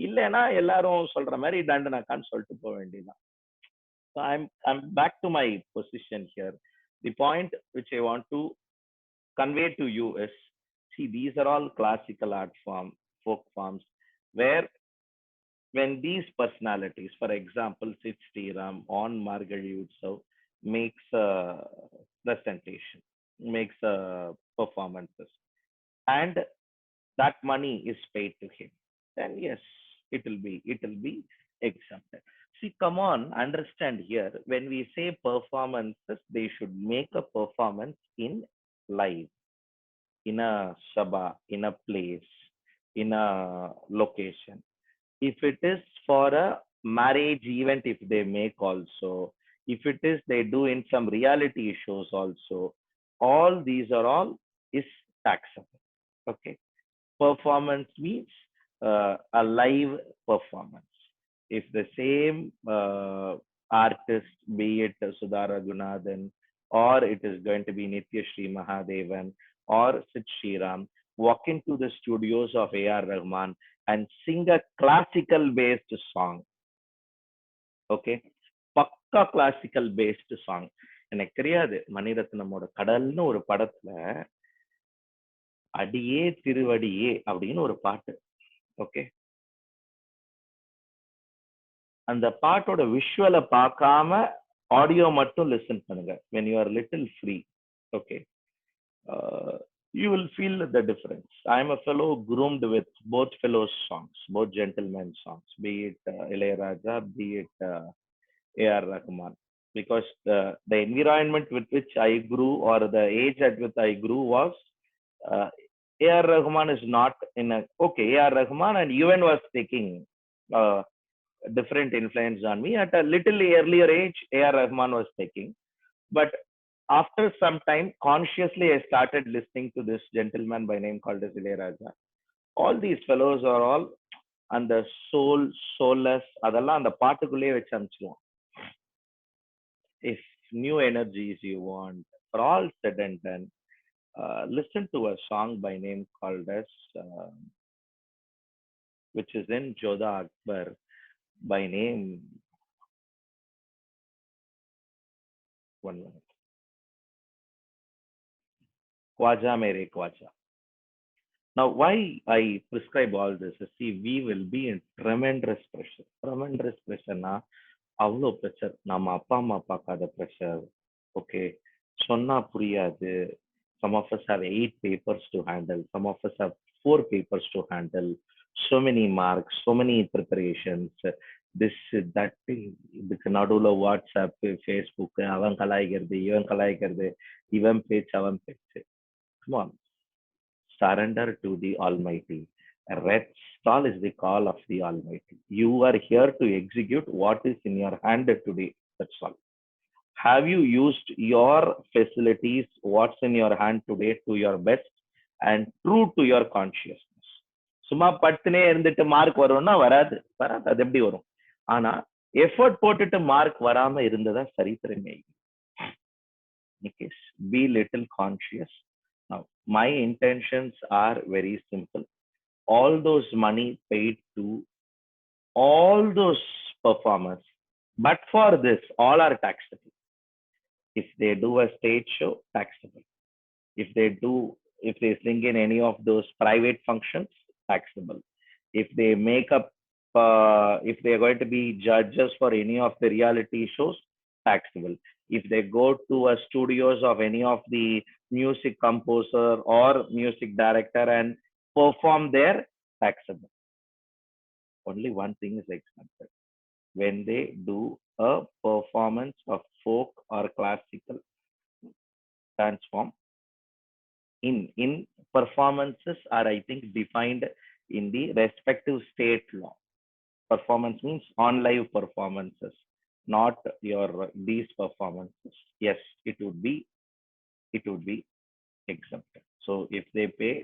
இல்லைன்னா எல்லாரும் சொல்ற மாதிரி டண்டனக்கான்னு சொல்லிட்டு போக வேண்டியதுதான். So I'm back to my position here. The point which I want to convey to you is, see, these are all classical art form, folk forms, where when these personalities, for example, Sid Sriram on Margazhi Utsav makes a presentation, makes a performances, and that money is paid to him, then yes, it will be exempted. See, come on, understand here. When we say performances, they should make a performance in live, in a sabha, in a place, in a location. If it is for a marriage event, if they make also, if it is they do in some reality shows also, all these are all is taxable. Okay. Performance means a live performance. If the same artist, be it Sudha Raghunathan, or it is going to be Nityashree Mahadevan or Sid Sriram, walk into the studios of A.R. Rahman and sing a classical based song. Okay, பக்கா classical based song. எனக்கு தெரியாது, மணிரத்னமோட கடல்னு ஒரு படத்துல அடியே திருவடியே அப்படின்னு ஒரு பாட்டு. ஓகே, அந்த பாட்டோட விஷுவலை பார்க்காம ஆடியோ மட்டும் லிசன் பண்ணுங்க. when you are little free, okay, you will feel the difference. I am a fellow groomed with both fellows songs, both gentlemen songs, be it Ilayaraja, be it A.R. Rahman, because the environment with which I grew, or the age at which I grew, was A.R. Rahman is not in a, okay, A.R. Rahman and UN was taking different influence on me. At a little earlier age, A.R. Rahman was taking, but after some time, consciously I started listening to this gentleman by name called as Ilayaraja. All these fellows are all and the soul, soulless, அதெல்லாம் அந்த பாட்டுக்குள்ளே வச்சு அனுப்பிச்சிடுவோம். If new energies you want, for all said and done, listen to a song by name called as, which is in Jodha Akbar, by name 1 minute. Khwaja mere Khwaja. Now, why I prescribe all this is, see, we will be in tremendous pressure. Tremendous pressure na அவ்வளோ pressure. நம்ம அப்பா அம்மா பார்க்காத pressure. Okay, சொன்னா புரியாது. Some of us have 8 papers to handle. Some of us have 4 papers to handle. So many marks, so many preparations. This, that, இதுக்கு நடுவில் WhatsApp, Facebook, அவன் கலாய்க்கிறது, இவன் கலாய்க்கிறது, இவன் பேச்சு, அவன் பேச்சு. Come on, surrender to the Almighty. Rest all is the call of the Almighty. You are here to execute what is in your hand today. That's all. Have you used your facilities, what's in your hand today, to your best and true to your consciousness? சும்மா பட்டுனே இருந்துட்டு mark வரும்னா வராது. அது எப்படி வரும்? ஆனா effort போட்டுட்டு mark வராம இருந்ததா சரித்திரமே. Be little conscious. Now, my intentions are very simple. All those money paid to all those performers, but for this, all are taxable. If they do a stage show, taxable. If they sing in any of those private functions, taxable. If they make up, if they are going to be judges for any of the reality shows, taxable. If they go to a studios of any of the music composer or music director and perform there, taxable. Only one thing is exempted. When they do a performance of folk or classical dance form, in performances are, I think, defined in the respective state law. Performance means on live performances, not your these performances. Yes, it would be exempted. So if they pay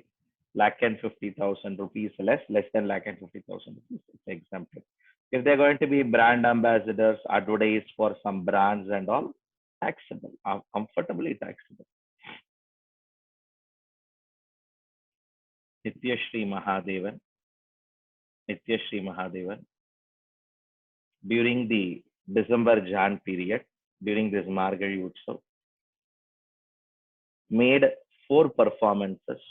₹150,000 less than ₹150,000, it's exempted. If they're going to be brand ambassadors, advertise for some brands and all, taxable, comfortably taxable. Nityashri Mahadevan, during the December-Jan period, during this Margazhi Utsav, made 4 performances.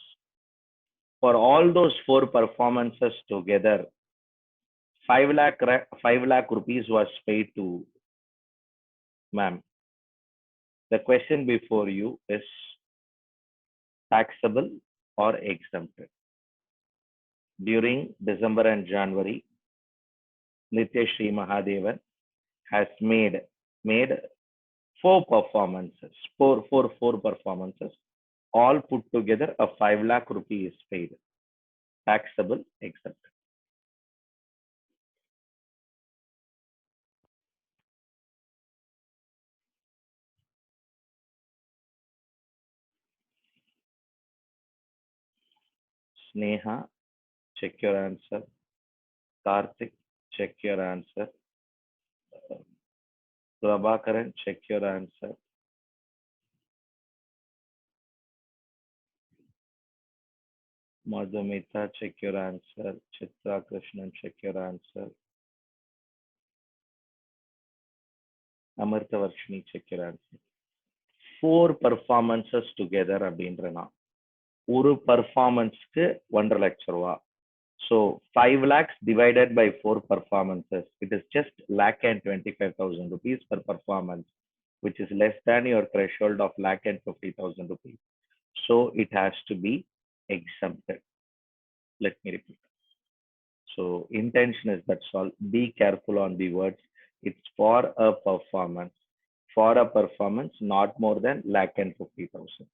For all those 4 performances together, 5 lakh rupees was paid to ma'am. The question before you is taxable or exempted? During December and January, Nityashri Mahadevan has made 4 performances, four performances. All put together, a 5 lakh rupees is paid. Taxable, exempted. Sneha, check your answer. Karthik, check your answer. Prabhakaran, check your answer. Madhumita, check your answer. Chitra Krishnan, check your answer. Amartha Varshini, check your answer. 4 performances together அப்படின்றனா ஒரு performance-க்கு 1.5 lakh ரூபா. So 5 lakhs divided by 4 performances, it is just ₹1,25,000 per performance, which is less than your threshold of ₹1,50,000. So it has to be exempted. Let me repeat. So intention is, that's all. Be careful on the words. It's for a performance. For a performance, not more than ₹1,50,000.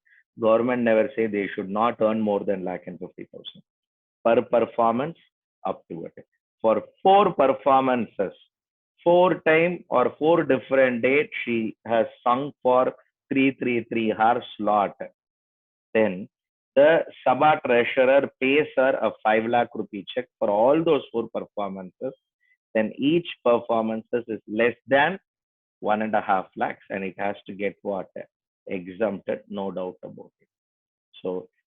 Government never say they should not earn more than ₹1,50,000 per performance, up to it. For 4 performances, 4 time or 4 different dates, she has sung for 3 slot. Then the Sabha treasurer pays her a 5 lakh rupee check for all those 4 performances. Then each performances is less than 1.5 lakhs, and it has to get what? Exempted, no doubt about it. So,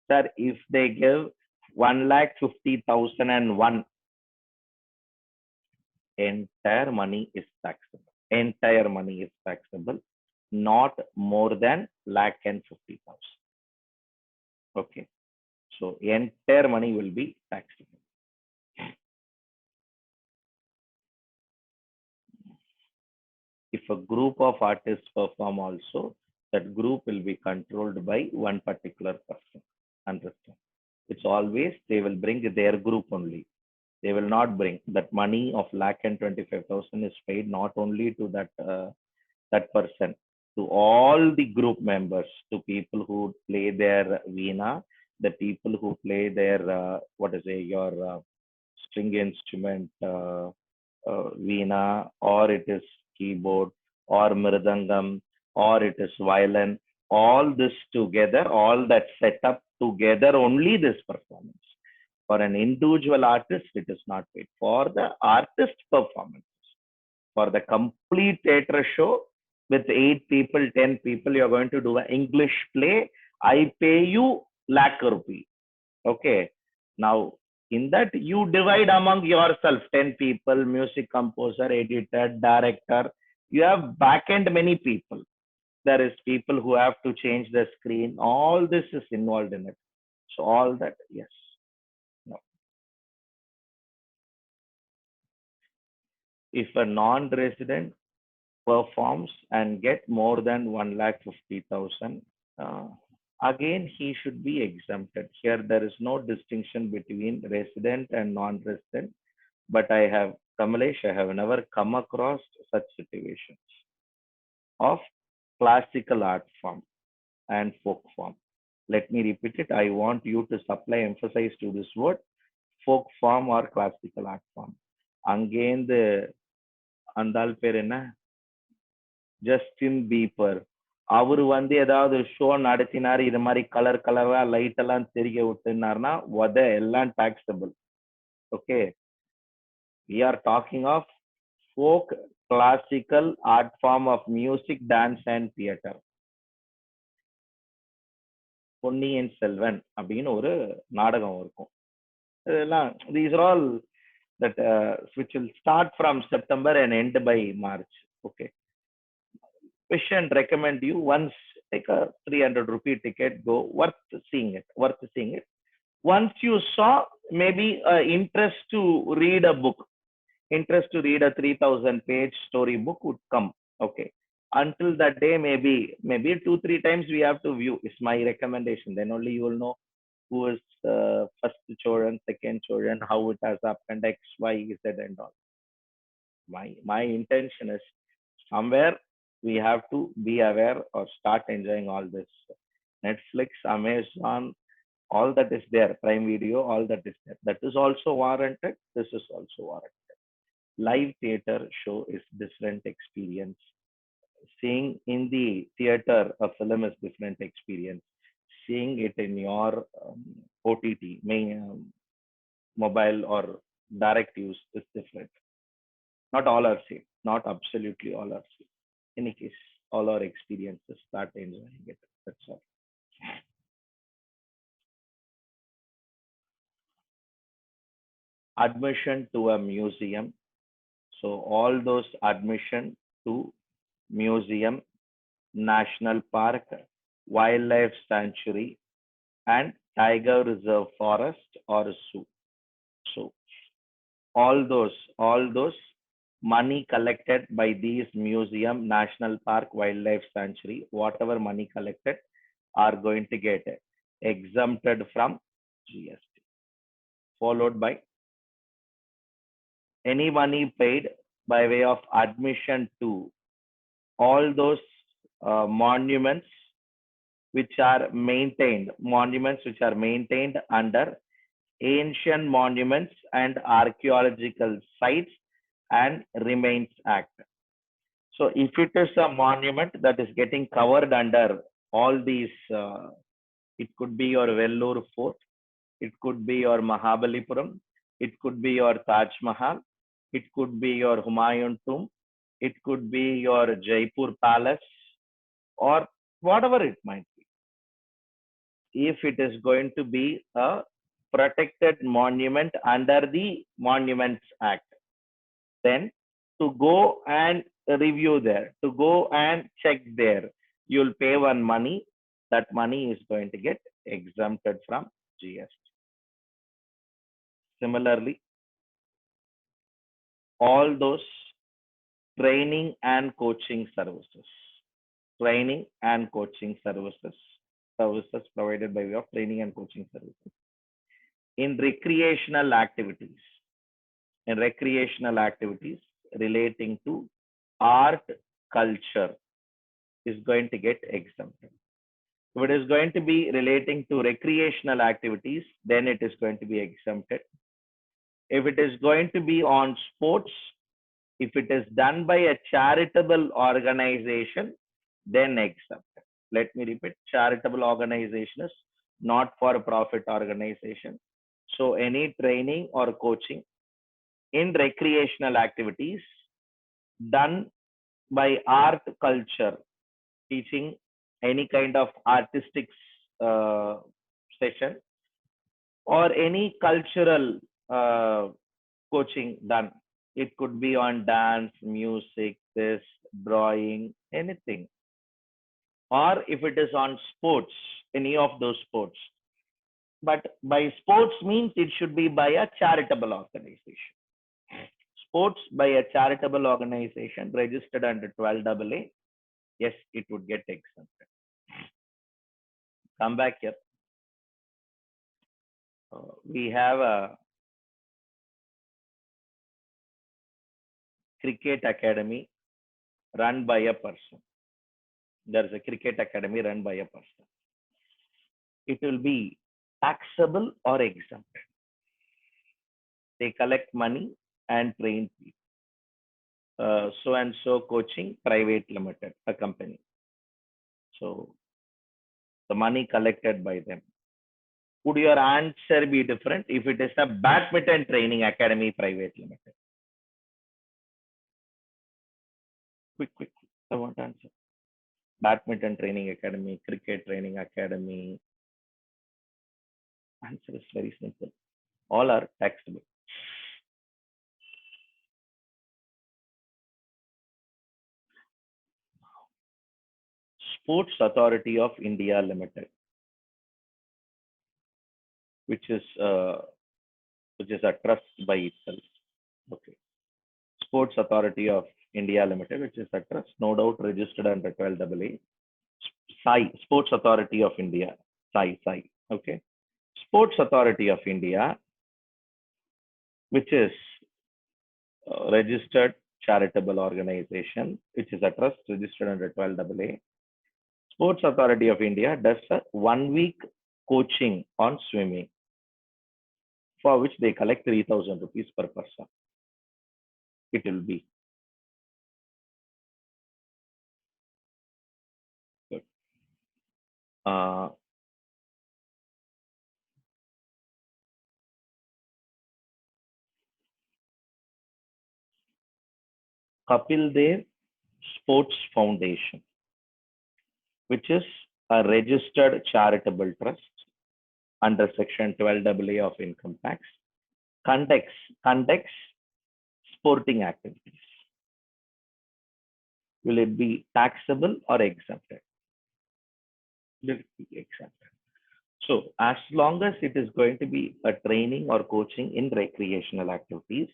sir, if they give 1,50,001, entire money is taxable. Entire money is taxable. not more than lakh and 50,000. Okay. So entire money will be taxable. If a group of artists perform also, that group will be controlled by one particular person. Understand? It's always they will bring their group only. They will not bring that money of lakh and 25,000 is paid not only to that person, to all the group members, to people who play their veena, the people who play their your string instrument, veena, or it is keyboard, or mridangam, or it is violin. All this together, all that set up together, only this performance. For an individual artist, it is not paid. For the artist performance, for the complete theatre show with 8 people, 10 people, you're going to do an English play. I pay you lakh rupee. Okay. Now, in that, you divide among yourself 10 people, music composer, editor, director. You have back end many people. There is people who have to change the screen. All this is involved in it. So, all that, yes. No. If a non-resident performs and get more than 1,50,000, again he should be exempted. Here there is no distinction between resident and non-resident, but Kamalesh, I have never come across such situations of classical art form and folk form. Let me repeat it. I want you to emphasize to this word, folk form or classical art form. Again, the andal per என்ன, Justin பீப்பர், அவர் வந்து ஏதாவது show நடத்தினாரு, இது மாதிரி கலரா light எல்லாம் தெரிய விட்டுனாருன்னா எல்லாம் taxable. Okay, we are talking of folk classical art form of music, dance and theater. Ponniyin Selvan அப்படின்னு ஒரு நாடகம் இருக்கும். இதெல்லாம் these are all that which will start from September and end by March. Okay, wish and recommend you, once take a 300 rupee ticket, go, worth seeing it. Once you saw, maybe interest to read a book, interest to read a 3,000 page story book would come. Okay, until that day, maybe 2-3 times we have to view, is my recommendation. Then only you will know who is first Cholan, second Cholan, how it has happened, X, Y, Z and all. My intention is, somewhere we have to be aware or start enjoying all this. Netflix, Amazon, all that is there, Prime Video, all that is there. That is also warranted. This is also warranted. Live theater show is different experience. Seeing in the theater a film is different experience. Seeing it in your OTT, mobile or direct use is different. Not all are same. Not absolutely all are same. In any case, all our experiences, start enjoying it. That's all. Admission to a museum. So all those admission to museum, national park, wildlife sanctuary, and tiger reserve forest or zoo. So all those money collected by these museum, national park, wildlife sanctuary, whatever money collected are going to get exempted from GST, followed by any money paid by way of admission to all those monuments which are maintained under Ancient Monuments and Archaeological Sites and Remains Act. So if it is a monument that is getting covered under all these, it could be your Vellore Fort, it could be your Mahabalipuram, it could be your Taj Mahal, it could be your Humayun Tomb, it could be your Jaipur Palace, or whatever it might be. If it is going to be a protected monument under the Monuments Act, then to go and review there, to go and check there. You'll pay one money. That money is going to get exempted from GST. Similarly, all those training and coaching services, training and coaching services, services provided by way of training and coaching services in recreational activities, relating to art, culture is going to get exempted. If it is going to be relating to recreational activities, then it is going to be exempted. If it is going to be on sports, if it is done by a charitable organization, then exempted. Let me repeat, charitable organization is not for profit organization. So any training or coaching in recreational activities done by art, culture, teaching any kind of artistic uh, session or any cultural coaching done. It could be on dance, music, this, drawing, anything. Or if it is on sports, any of those sports. But by sports means it should be by a charitable organization. Sports by a charitable organization registered under 12AA, yes, it would get exempted. Come back here. We have a cricket academy run by a person. There is a cricket academy run by a person. It will be taxable or exempt. They collect money and train people. So and so coaching private limited, a company. So the money collected by them. Would your answer be different if it is a badminton training academy private limited? Quick. I want to answer. Badminton training academy, cricket training academy. Answer is very simple. All are taxable. Sports Authority of India Limited, which is a trust by itself. Okay. Sports Authority of India Limited, which is a trust, no doubt registered under 12AA. SAI, Sports Authority of India, SAI. Okay. Sports Authority of India, which is registered charitable organization, which is a trust registered under 12AA. Sports Authority of India does a 1 week coaching on swimming, for which they collect 3,000 rupees per person. It will be. Good. Kapil Dev Sports Foundation, which is a registered charitable trust under section 12AA of income tax, conducts sporting activities. Will it be taxable or exempted? Will it be exempted? So as long as it is going to be a training or coaching in recreational activities,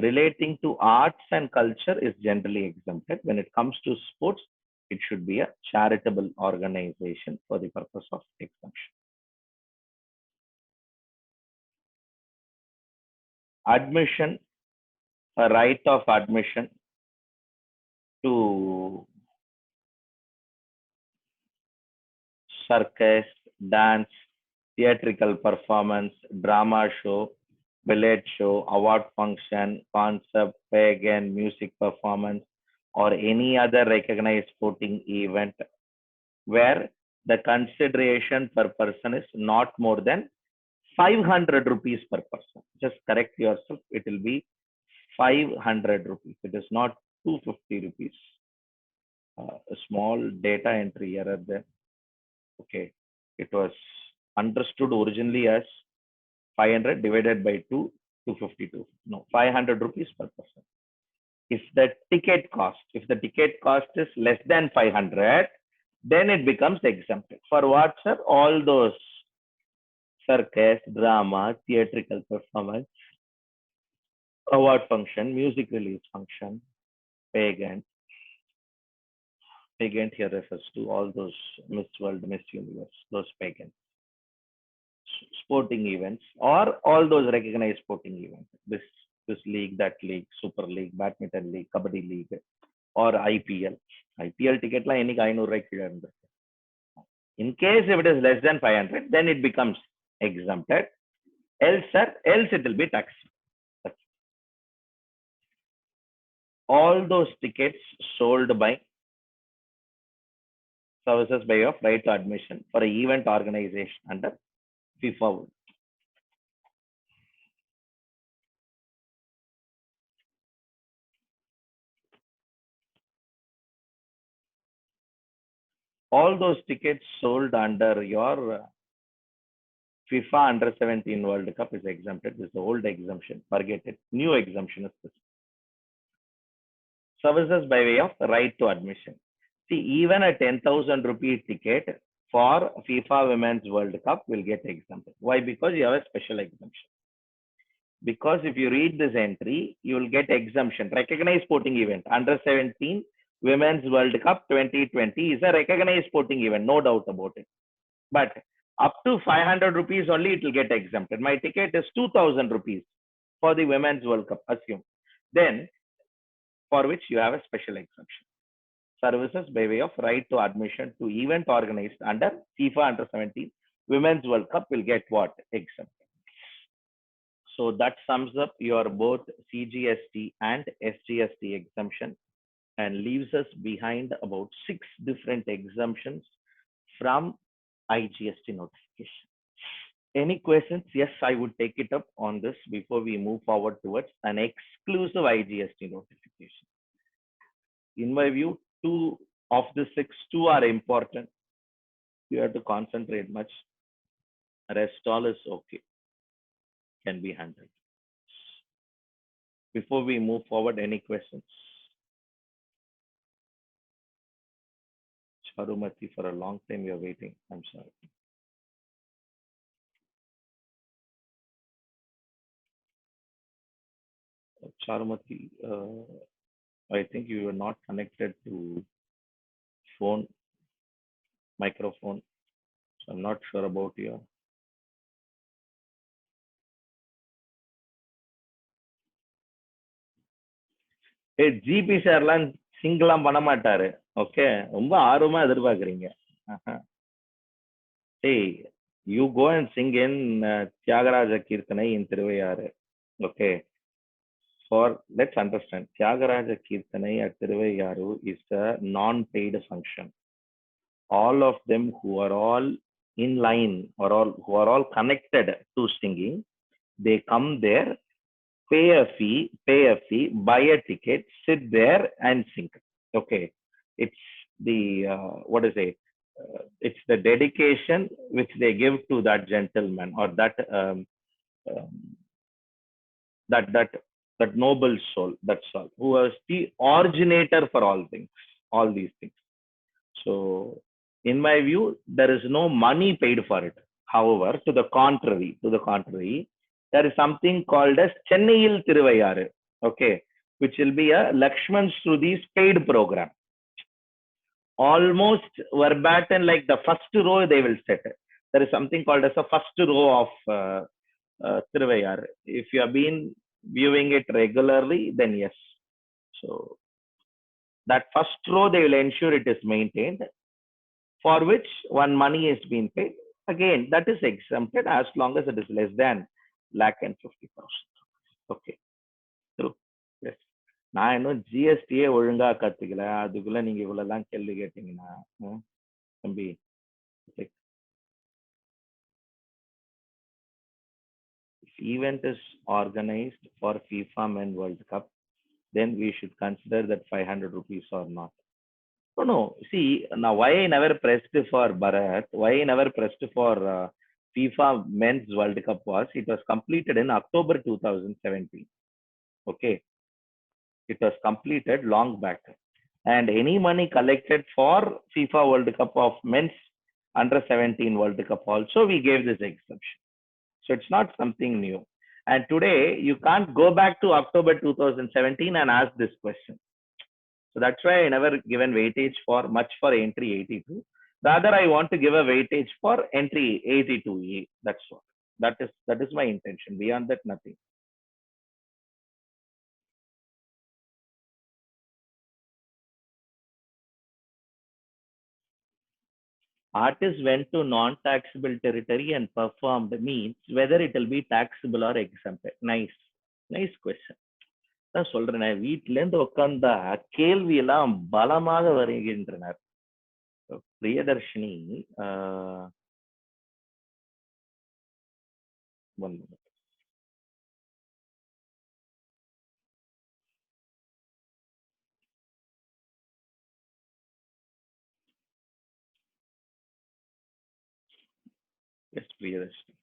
relating to arts and culture is generally exempted. When it comes to sports, it should be a charitable organization for the purpose of exemption. Admission, a right of admission to circus, dance, theatrical performance, drama show, ballet show, award function, concert, pageant, music performance, or any other recognized sporting event where the consideration per person is not more than 500 rupees per person. Just correct yourself. It will be 500 rupees. It is not 250 rupees. A small data entry error there. Okay. It was understood originally as 500 divided by 2, 252. No, 500 rupees per person. If the ticket cost is less than 500, then it becomes exempted. For what, sir? All those circus, drama, theatrical performance, award function, music release function, pageant. Pageant here refers to all those Miss World, Miss Universe, those pageants. Sporting events, or all those recognized sporting events. This league, that league, Super League, Badminton League, Kabaddi League, or IPL. IPL ticket la enik 500 ரூபாய் கீழ இருந்து. In case if it is less than 500, then it becomes exempted. Else, sir, else it will be taxed. All those tickets sold by services by way of right to admission for an event organization under FIFA. All those tickets sold under your FIFA under 17 World Cup is exempted. This is the old exemption. Forget it. New exemption is this. Services by way of right to admission. See, even a 10,000 rupee ticket for FIFA Women's World Cup will get exempted. Why? Because you have a special exemption. Because if you read this entry, you will get exemption. Recognized sporting event under 17 Women's World Cup 2020 is a recognized sporting event, no doubt about it. But up to 500 rupees only it will get exempted. My ticket is 2,000 rupees for the Women's World Cup, assume. Then, for which you have a special exemption. Services by way of right to admission to event organized under FIFA under 17 Women's World Cup will get what? Exempted. So that sums up your both CGST and SGST exemption and leaves us behind about 6 different exemptions from IGST notification. Any questions? Yes, I would take it up on this before we move forward towards an exclusive IGST notification. In my view, 2 of the 6, 2 are important. You have to concentrate much. Rest all is okay. Can be handled. Before we move forward, any questions? Charumati, for a long time you're waiting. I'm sorry. Charumati, I think you were not connected to phone, microphone. So I'm not sure about you. Hey, GP சார்லாம் சிங்கிளாம் பண்ண மாட்டாரு. Okay, ரொம்ப ஆர்வமா எதிர்பார்க்குறீங்க. Hey, you go and sing in Thyagaraja கீர்த்தனை in Thiruvaiyaru. Okay. For let's understand, Tyagaraja Kirtanai at Thiruvayaru is a non-paid function. All of them who are all in line or who are all connected to singing, they come there, pay a fee, buy a ticket, sit there and sing. Okay, it's the what is it? It's the dedication which they give to that gentleman or that that noble soul, that's all, who was the originator for all these things. So in my view, there is no money paid for it. However, to the contrary, there is something called as Chennaiil Thiruvayaru, okay, which will be a Lakshman Shrudi's paid program. Almost verbatim, like the first row they will set it. There is something called as a first row of Thiruvayaru. If you have been viewing it regularly, then yes. So that first row they will ensure it is maintained, for which one money is being paid. Again, that is exempted as long as it is less than 1,50,000. Okay, true. Yes. நான் இன்னும் ஜிஎஸ்டியே ஒழுங்கா கத்துக்கல, அதுக்குள்ள நீங்க இவ்வளவுதான் கேள்வி கேட்டீங்கன்னா தம்பி. Event is organized for FIFA Men World Cup, then we should consider that 500 rupees or not. No. See, now why I never pressed for Bharat, why I never pressed for FIFA Men's World Cup was, it was completed in October 2017. Okay. It was completed long back. And any money collected for FIFA World Cup of Men's Under 17 World Cup also, we gave this exemption. So it's not something new. And today, you can't go back to October 2017 and ask this question. So that's why I never given weightage for much for entry 82. Rather, I want to give a weightage for entry 82A. That's what. That is my intention. Beyond that, nothing. Artist went to non-taxable territory and performed means whether it will be taxable or exempted. Nice question. நான் சொல்றேன், வீட்டுல இருந்து உட்கார்ந்தா கேள்வி எல்லாம் பலமாக வருகின்றனர். Priyadarshini, one minute. Yes, Priyadarshini.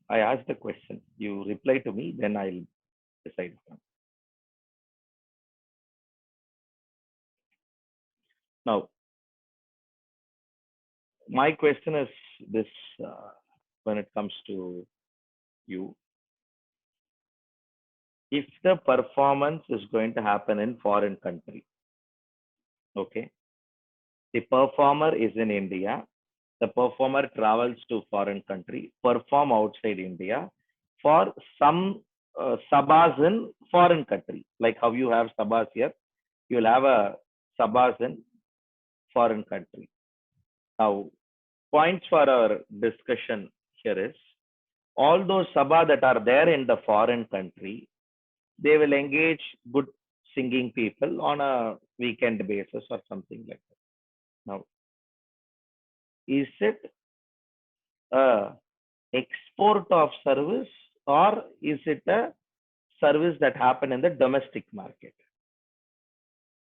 I asked the question. You reply to me, then I'll decide. Now, my question is this: when it comes to you, if the performance is going to happen in foreign country, okay, the performer is in India, the performer travels to foreign country, perform outside India for some sabas in foreign country, like how you have sabas here, you will have a sabas in foreign country. Now, points for our discussion here is, all those sabha that are there in the foreign country, they will engage good singing people on a weekend basis or something like that. Now, is it a export of service or is it a service that happen in the domestic market?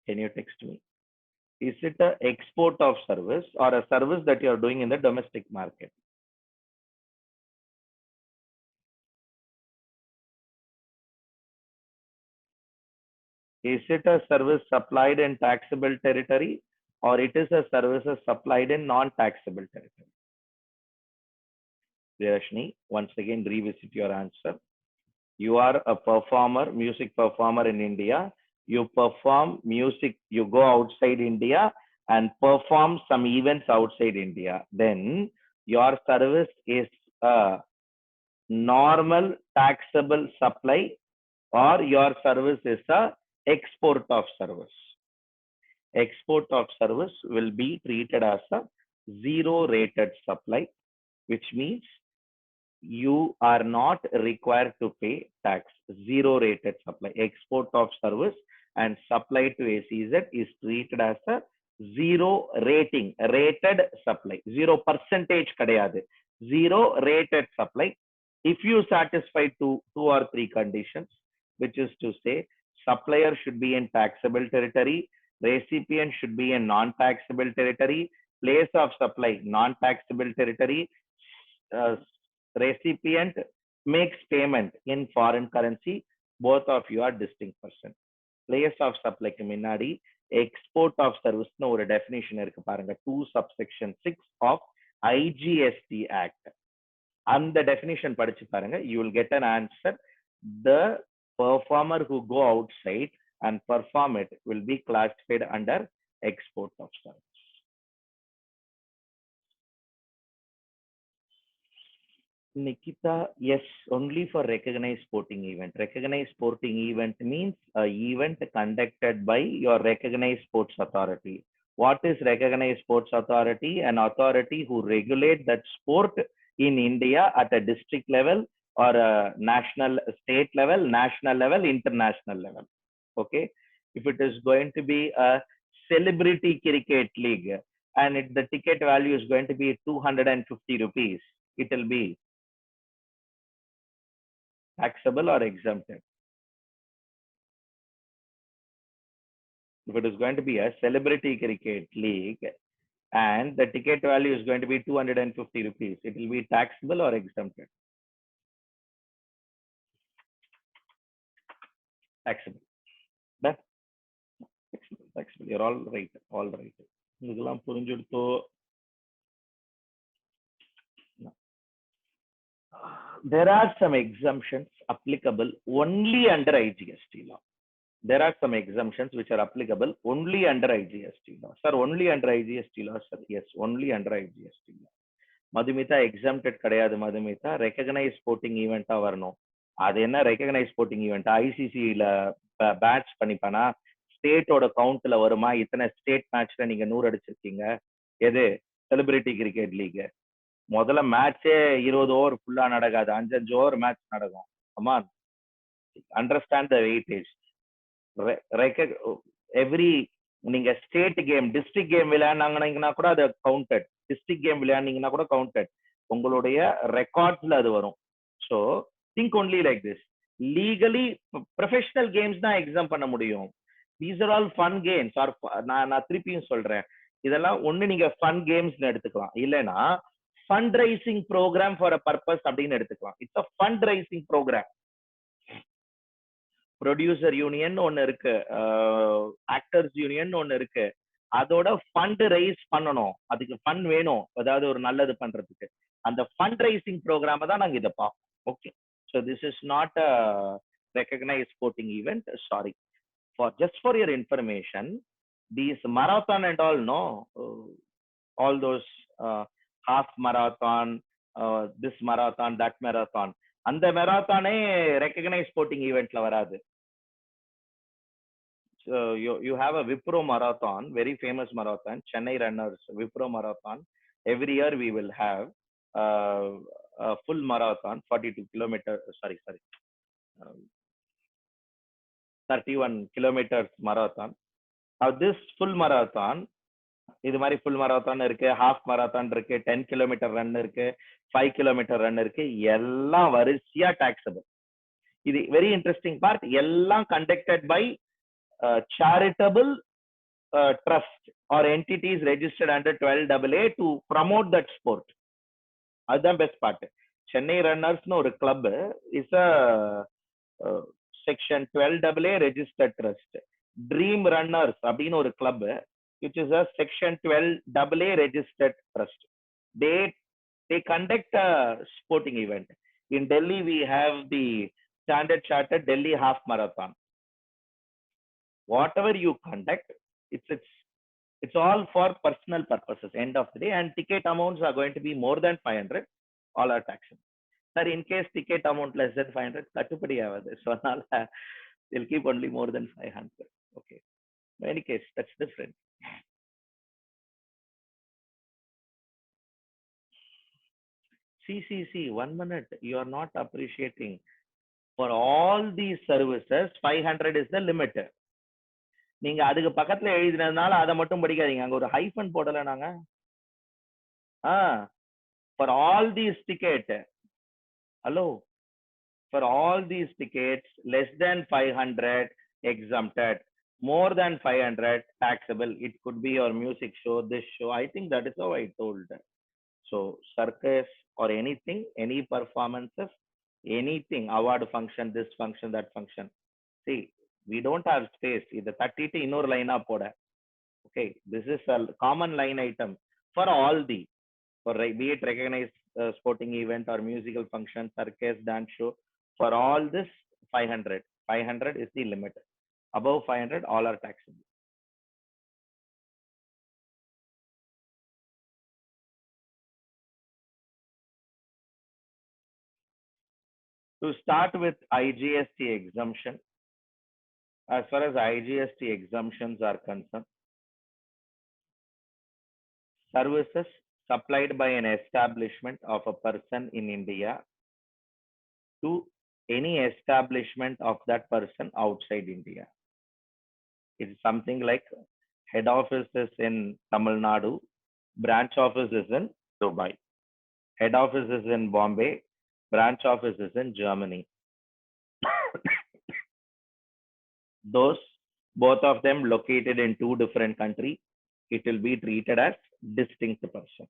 Can you text me? Is it a export of service or a service that you are doing in the domestic market? Is it a service supplied in taxable territory or it is a service supplied in non-taxable territory? Rashni, once again revisit your answer. You are a performer, music performer in India. You perform music, you go outside India and perform some events outside India. Then your service is a normal taxable supply or your service is a export of service. Export of service will be treated as a zero rated supply, which means you are not required to pay tax. Zero rated supply. Export of service and supply to SEZ is treated as a zero rating, rated supply. 0% kadayadu. Zero rated supply. If you satisfy two or three conditions, which is to say, supplier should be in taxable territory, recipient should be in non-taxable territory, place of supply non-taxable territory, recipient makes payment in foreign currency, both of you are distinct person. Place of supply க்கு முன்னாடி export of service னு ஒரு definition இருக்கு பாருங்க, 2 subsection 6 of IGST Act. அந்த definition படிச்சு பாருங்க, you will get an answer. The performer who go outside and perform it will be classified under export of service. Nikita, yes, only for recognized sporting event. Recognized sporting event means an event conducted by your recognized sports authority. What is recognized sports authority? An authority who regulate that sport in India at a district level or a national, state level, national level, international level. Okay. If it is going to be a celebrity cricket league and the ticket value is going to be 250 rupees, it will be taxable or exempted. If it is going to be a celebrity cricket league and the ticket value is going to be 250 rupees, it will be taxable or exempted. taxable. Done. Taxable. You're all right. All right. இதெல்லாம் புரிஞ்சுடுத்தோ. There are some exemptions applicable only under IGST law. There are some exemptions which are applicable only under IGST law. Sir, only under IGST law, sir. Yes, only under IGST law. Madhumita exempted கிடையாது Madhumita. Recognized sporting event வரணும். அது என்ன recognized sporting event? ICC ல பேட்ச் பண்ணிப்பானா? ஸ்டேட்டோட கவுண்ட்ல வருமா? இத்தனை ஸ்டேட் மேட்ச்ல நீங்க 100 அடிச்சிருக்கீங்க. எது? Celebrity cricket league. முதல்ல மேட்சே 20 ஓவர் ஃபுல்லா நடக்காது, 5 ஓவர் மேட்ச் நடக்கும். ஆமா, அண்டர்ஸ்டாண்ட் த வெயிட்டேஜ். எவ்ரி நீங்க ஸ்டேட் கேம், டிஸ்ட்ரிக்ட் கேம் விளையாடினாங்கன்னா கூட அது கவுண்டட். டிஸ்ட்ரிக்ட் கேம் விளையாடினீங்கன்னா கூட கவுண்டட். உங்களுடைய ரெக்கார்ட்ஸ்ல அது வரும். So think only like this. Legally professional games தான் எக்ஸாம் பண்ண முடியும். These are all fun games. Or நான் திருப்பியும் சொல்றேன், இதெல்லாம் ஒண்ணு நீங்க ஃபன் கேம்ஸ் எடுத்துக்கலாம், இல்லைன்னா fund raising program for a purpose அப்படின்னு எடுத்துக்கலாம். It's a fund raising program. Producer union ஒன்னு இருக்கு, ஆக்டர்ஸ் யூனியன் ஒன்னு இருக்கு. அதோட ஃபண்ட் ரைஸ் பண்ணணும், அதுக்கு ஃபண்ட் வேணும், அதாவது ஒரு நல்லது பண்றதுக்கு. அந்த ஃபண்ட் ரைசிங் ப்ரோக்ராம தான் நாங்க இதை பார்ப்போம். Okay, so this is not a recognised sporting event. Sorry. Just for your information, these marathon and all, no, all those half marathon, this marathon, that marathon, and the marathon recognized sporting event la varadu. So you have a Wipro marathon, very famous marathon, Chennai runners Wipro marathon. Every year we will have a full marathon, 42 kilometers, sorry 31 kilometers marathon. Now this full marathon, இது மாதிரி full marathon இருக்கு, half marathon இருக்கு, 10 kilometer run இருக்கு, 5 kilometer run இருக்கு, எல்லாம் வரிசையா taxable. இது very interesting part. எல்லாம் conducted by charitable trust or entities registered under 12AA to promote that sport. அதுதான் best part. சென்னை ரன்னர்ஸ்னு ஒரு club is a section 12AA registered trust. Dream Runners அப்படின்னு ஒரு club which is a section 12AA registered trust. They conduct a sporting event. In Delhi we have the Standard Chartered Delhi Half Marathon. Whatever you conduct, it's all for personal purposes, end of the day, and ticket amounts are going to be more than 500, all are taxable. Sir, in case ticket amount less than 500, கட்டுப்படி ஆகாது. So they'll keep only more than 500. Okay. In any case, that's different. See, 1 minute. You are not appreciating. For all these services, 500 is the limit. நீங்க அதுக்கு பக்கத்துல எழுதினதுனால அதை மட்டும் படிக்காதீங்க. அங்க ஒரு hyphen போடல நாங்க. For all these tickets, hello, for all these tickets less than 500 exempted, more than 500 taxable. It could be your music show, this show. I think that is how I told. So circus or anything, any performances, anything, award function, this function, that function. See, we don't have space. Idu 30 இன்னொரு லைனா போட. Okay, this is a common line item for all the, for be it recognized sporting event or musical function, circus, dance show. For all this, 500. 500 is the limit. Above 500, all are taxable. To start with IGST exemption, as far as IGST exemptions are concerned, services supplied by an establishment of a person in India to any establishment of that person outside India. It's something like head office is in Tamil Nadu, branch office is in Dubai, head office is in Bombay, branch office is in Germany. Those, both of them located in 2 different countries, it will be treated as distinct person.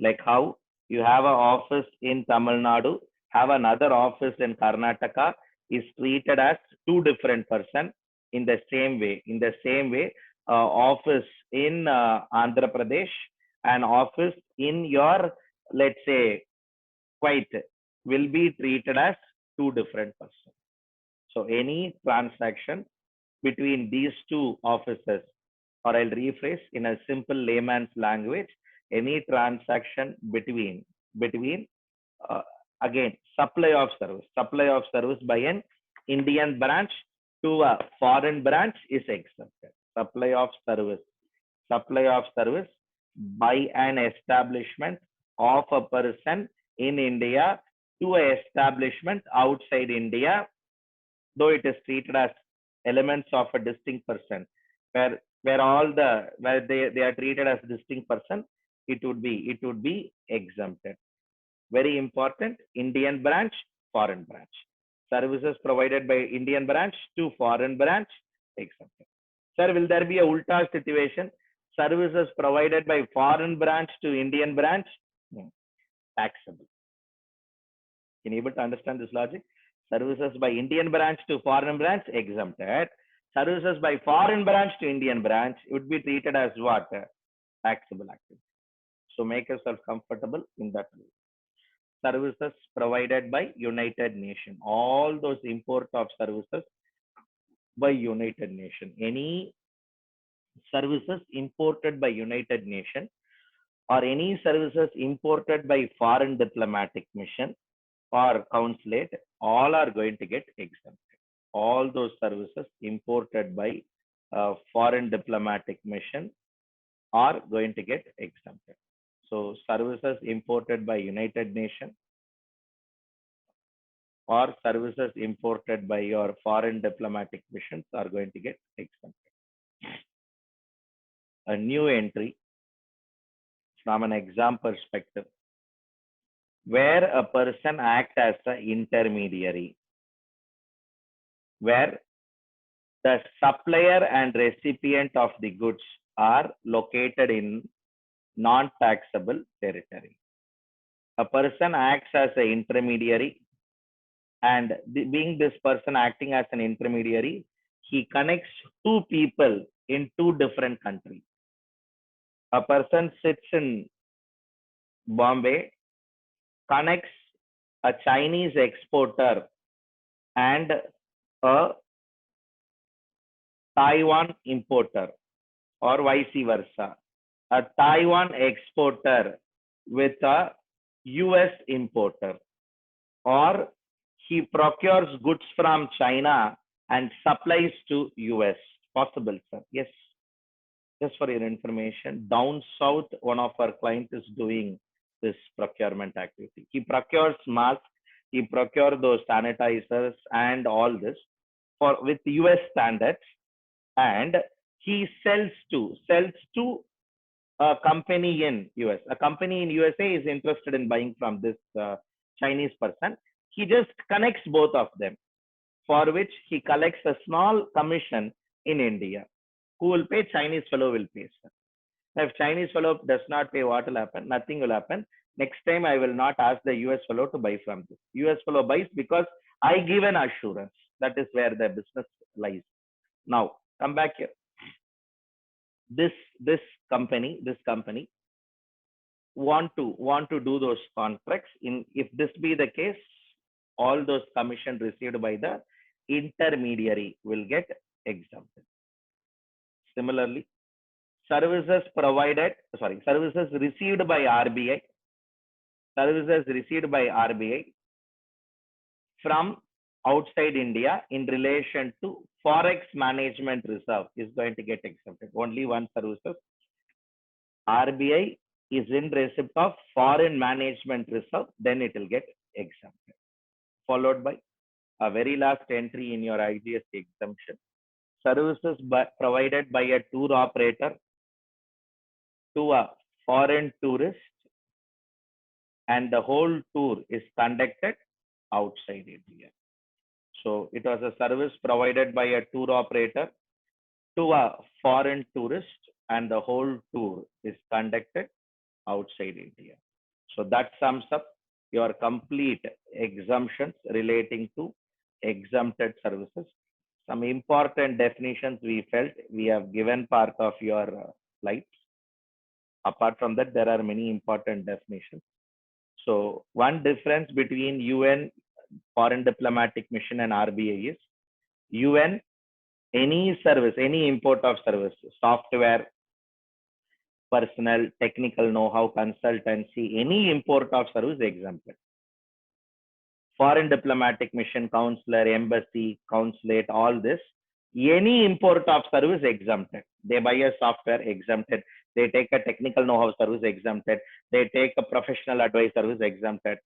Like how you have an office in Tamil Nadu, have another office in Karnataka, is treated as two different person in the same way. In the same way, office in Andhra Pradesh and office in your, let's say, Kuwait will be treated as two different persons. So any transaction between these two offices, or I'll rephrase in a simple layman's language, any transaction between uh, again supply of service by an Indian branch to a foreign branch is exempted. Supply of service by an establishment of a person in India to a establishment outside India, though it is treated as elements of a distinct person, where they are treated as distinct person, it would be exempted. Very important, Indian branch, foreign branch. Services provided by Indian branch to foreign branch, exempted. Sir, will there be a ulta situation? Services provided by foreign branch to Indian branch, no, taxable. Can you able to understand this logic? Services by Indian branch to foreign branch, exempted. Services by foreign branch to Indian branch would be treated as what? Taxable activity. So make yourself comfortable in that way. Services provided by United Nations. All those import of services by United Nations. Any services imported by United Nations or any services imported by foreign diplomatic mission or consulate, all are going to get exempted. All those services imported by foreign diplomatic mission are going to get exempted. So services imported by United Nations or services imported by your foreign diplomatic missions are going to get exempted. A new entry from an exam perspective, where a person acts as an intermediary, where the supplier and recipient of the goods are located in non-taxable territory. A person acts as an intermediary, and being this person acting as an intermediary, he connects two people in two different countries. A person sits in Bombay, connects a Chinese exporter and a Taiwan importer, or vice versa. A Taiwan exporter with a US importer, or he procures goods from China and supplies to US. Possible, sir? Yes. Just for your information, down south, one of our clients is doing this procurement activity. He procures masks, he procures those sanitizers and all this with US standards, and he sells to a company in US. A company in USA is interested in buying from this Chinese person. He just connects both of them, for which he collects a small commission in India. Who will pay? Chinese fellow will pay, sir. If Chinese fellow does not pay, what will happen? Nothing will happen. Next time, I will not ask the US fellow to buy from this. US fellow buys because I give an assurance. That is where the business lies. Now, come back here. This company want to do those contracts. If this be the case, all those commission received by the intermediary will get exempted. Similarly, services received by RBI, from outside India in relation to Forex Management Reserve is going to get exempted. Only one services. RBI is in receipt of Foreign Management Reserve, then it will get exempted. Followed by a very last entry in your IGST exemption. Services provided by a tour operator to a foreign tourist, and the whole tour is conducted outside India. So it was a service provided by a tour operator to a foreign tourist, and the whole tour is conducted outside India. So that sums up your complete exemptions relating to exempted services. Some important definitions we felt we have given part of your slides. Apart from that, there are many important definitions. So one difference between UN, Foreign Diplomatic Mission, and RBI is UN, any service, any import of service, software, personnel, technical know-how, consultancy, any import of service exempted. Foreign Diplomatic Mission, consular, embassy, consulate, all this, any import of service exempted. They buy a software exempted. They take a technical know-how service exempted. They take a professional advice service exempted.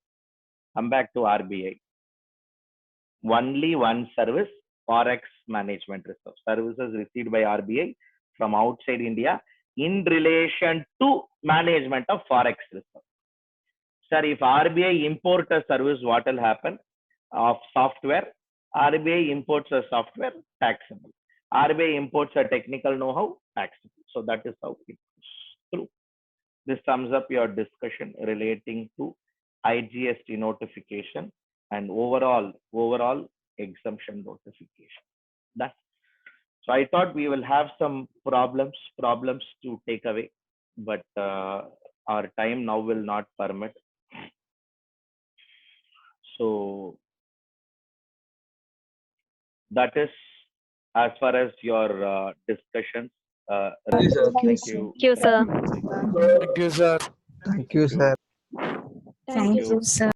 Come back to RBI. Only one service, Forex management reserve. Services received by RBI from outside India in relation to management of Forex reserve. Sir, if RBI imports a service, what will happen? Of software, RBI imports a software, taxable. RBI imports a technical know-how, taxable. So that is how it goes through. This sums up your discussion relating to IGST notification and overall exemption notification. That's so I thought we will have some problems to take away, but our time now will not permit. So that is as far as your discussions. Thank you, sir. Thank you. Thank you, sir. Thank you, sir. Thank you, sir. Thank you, sir.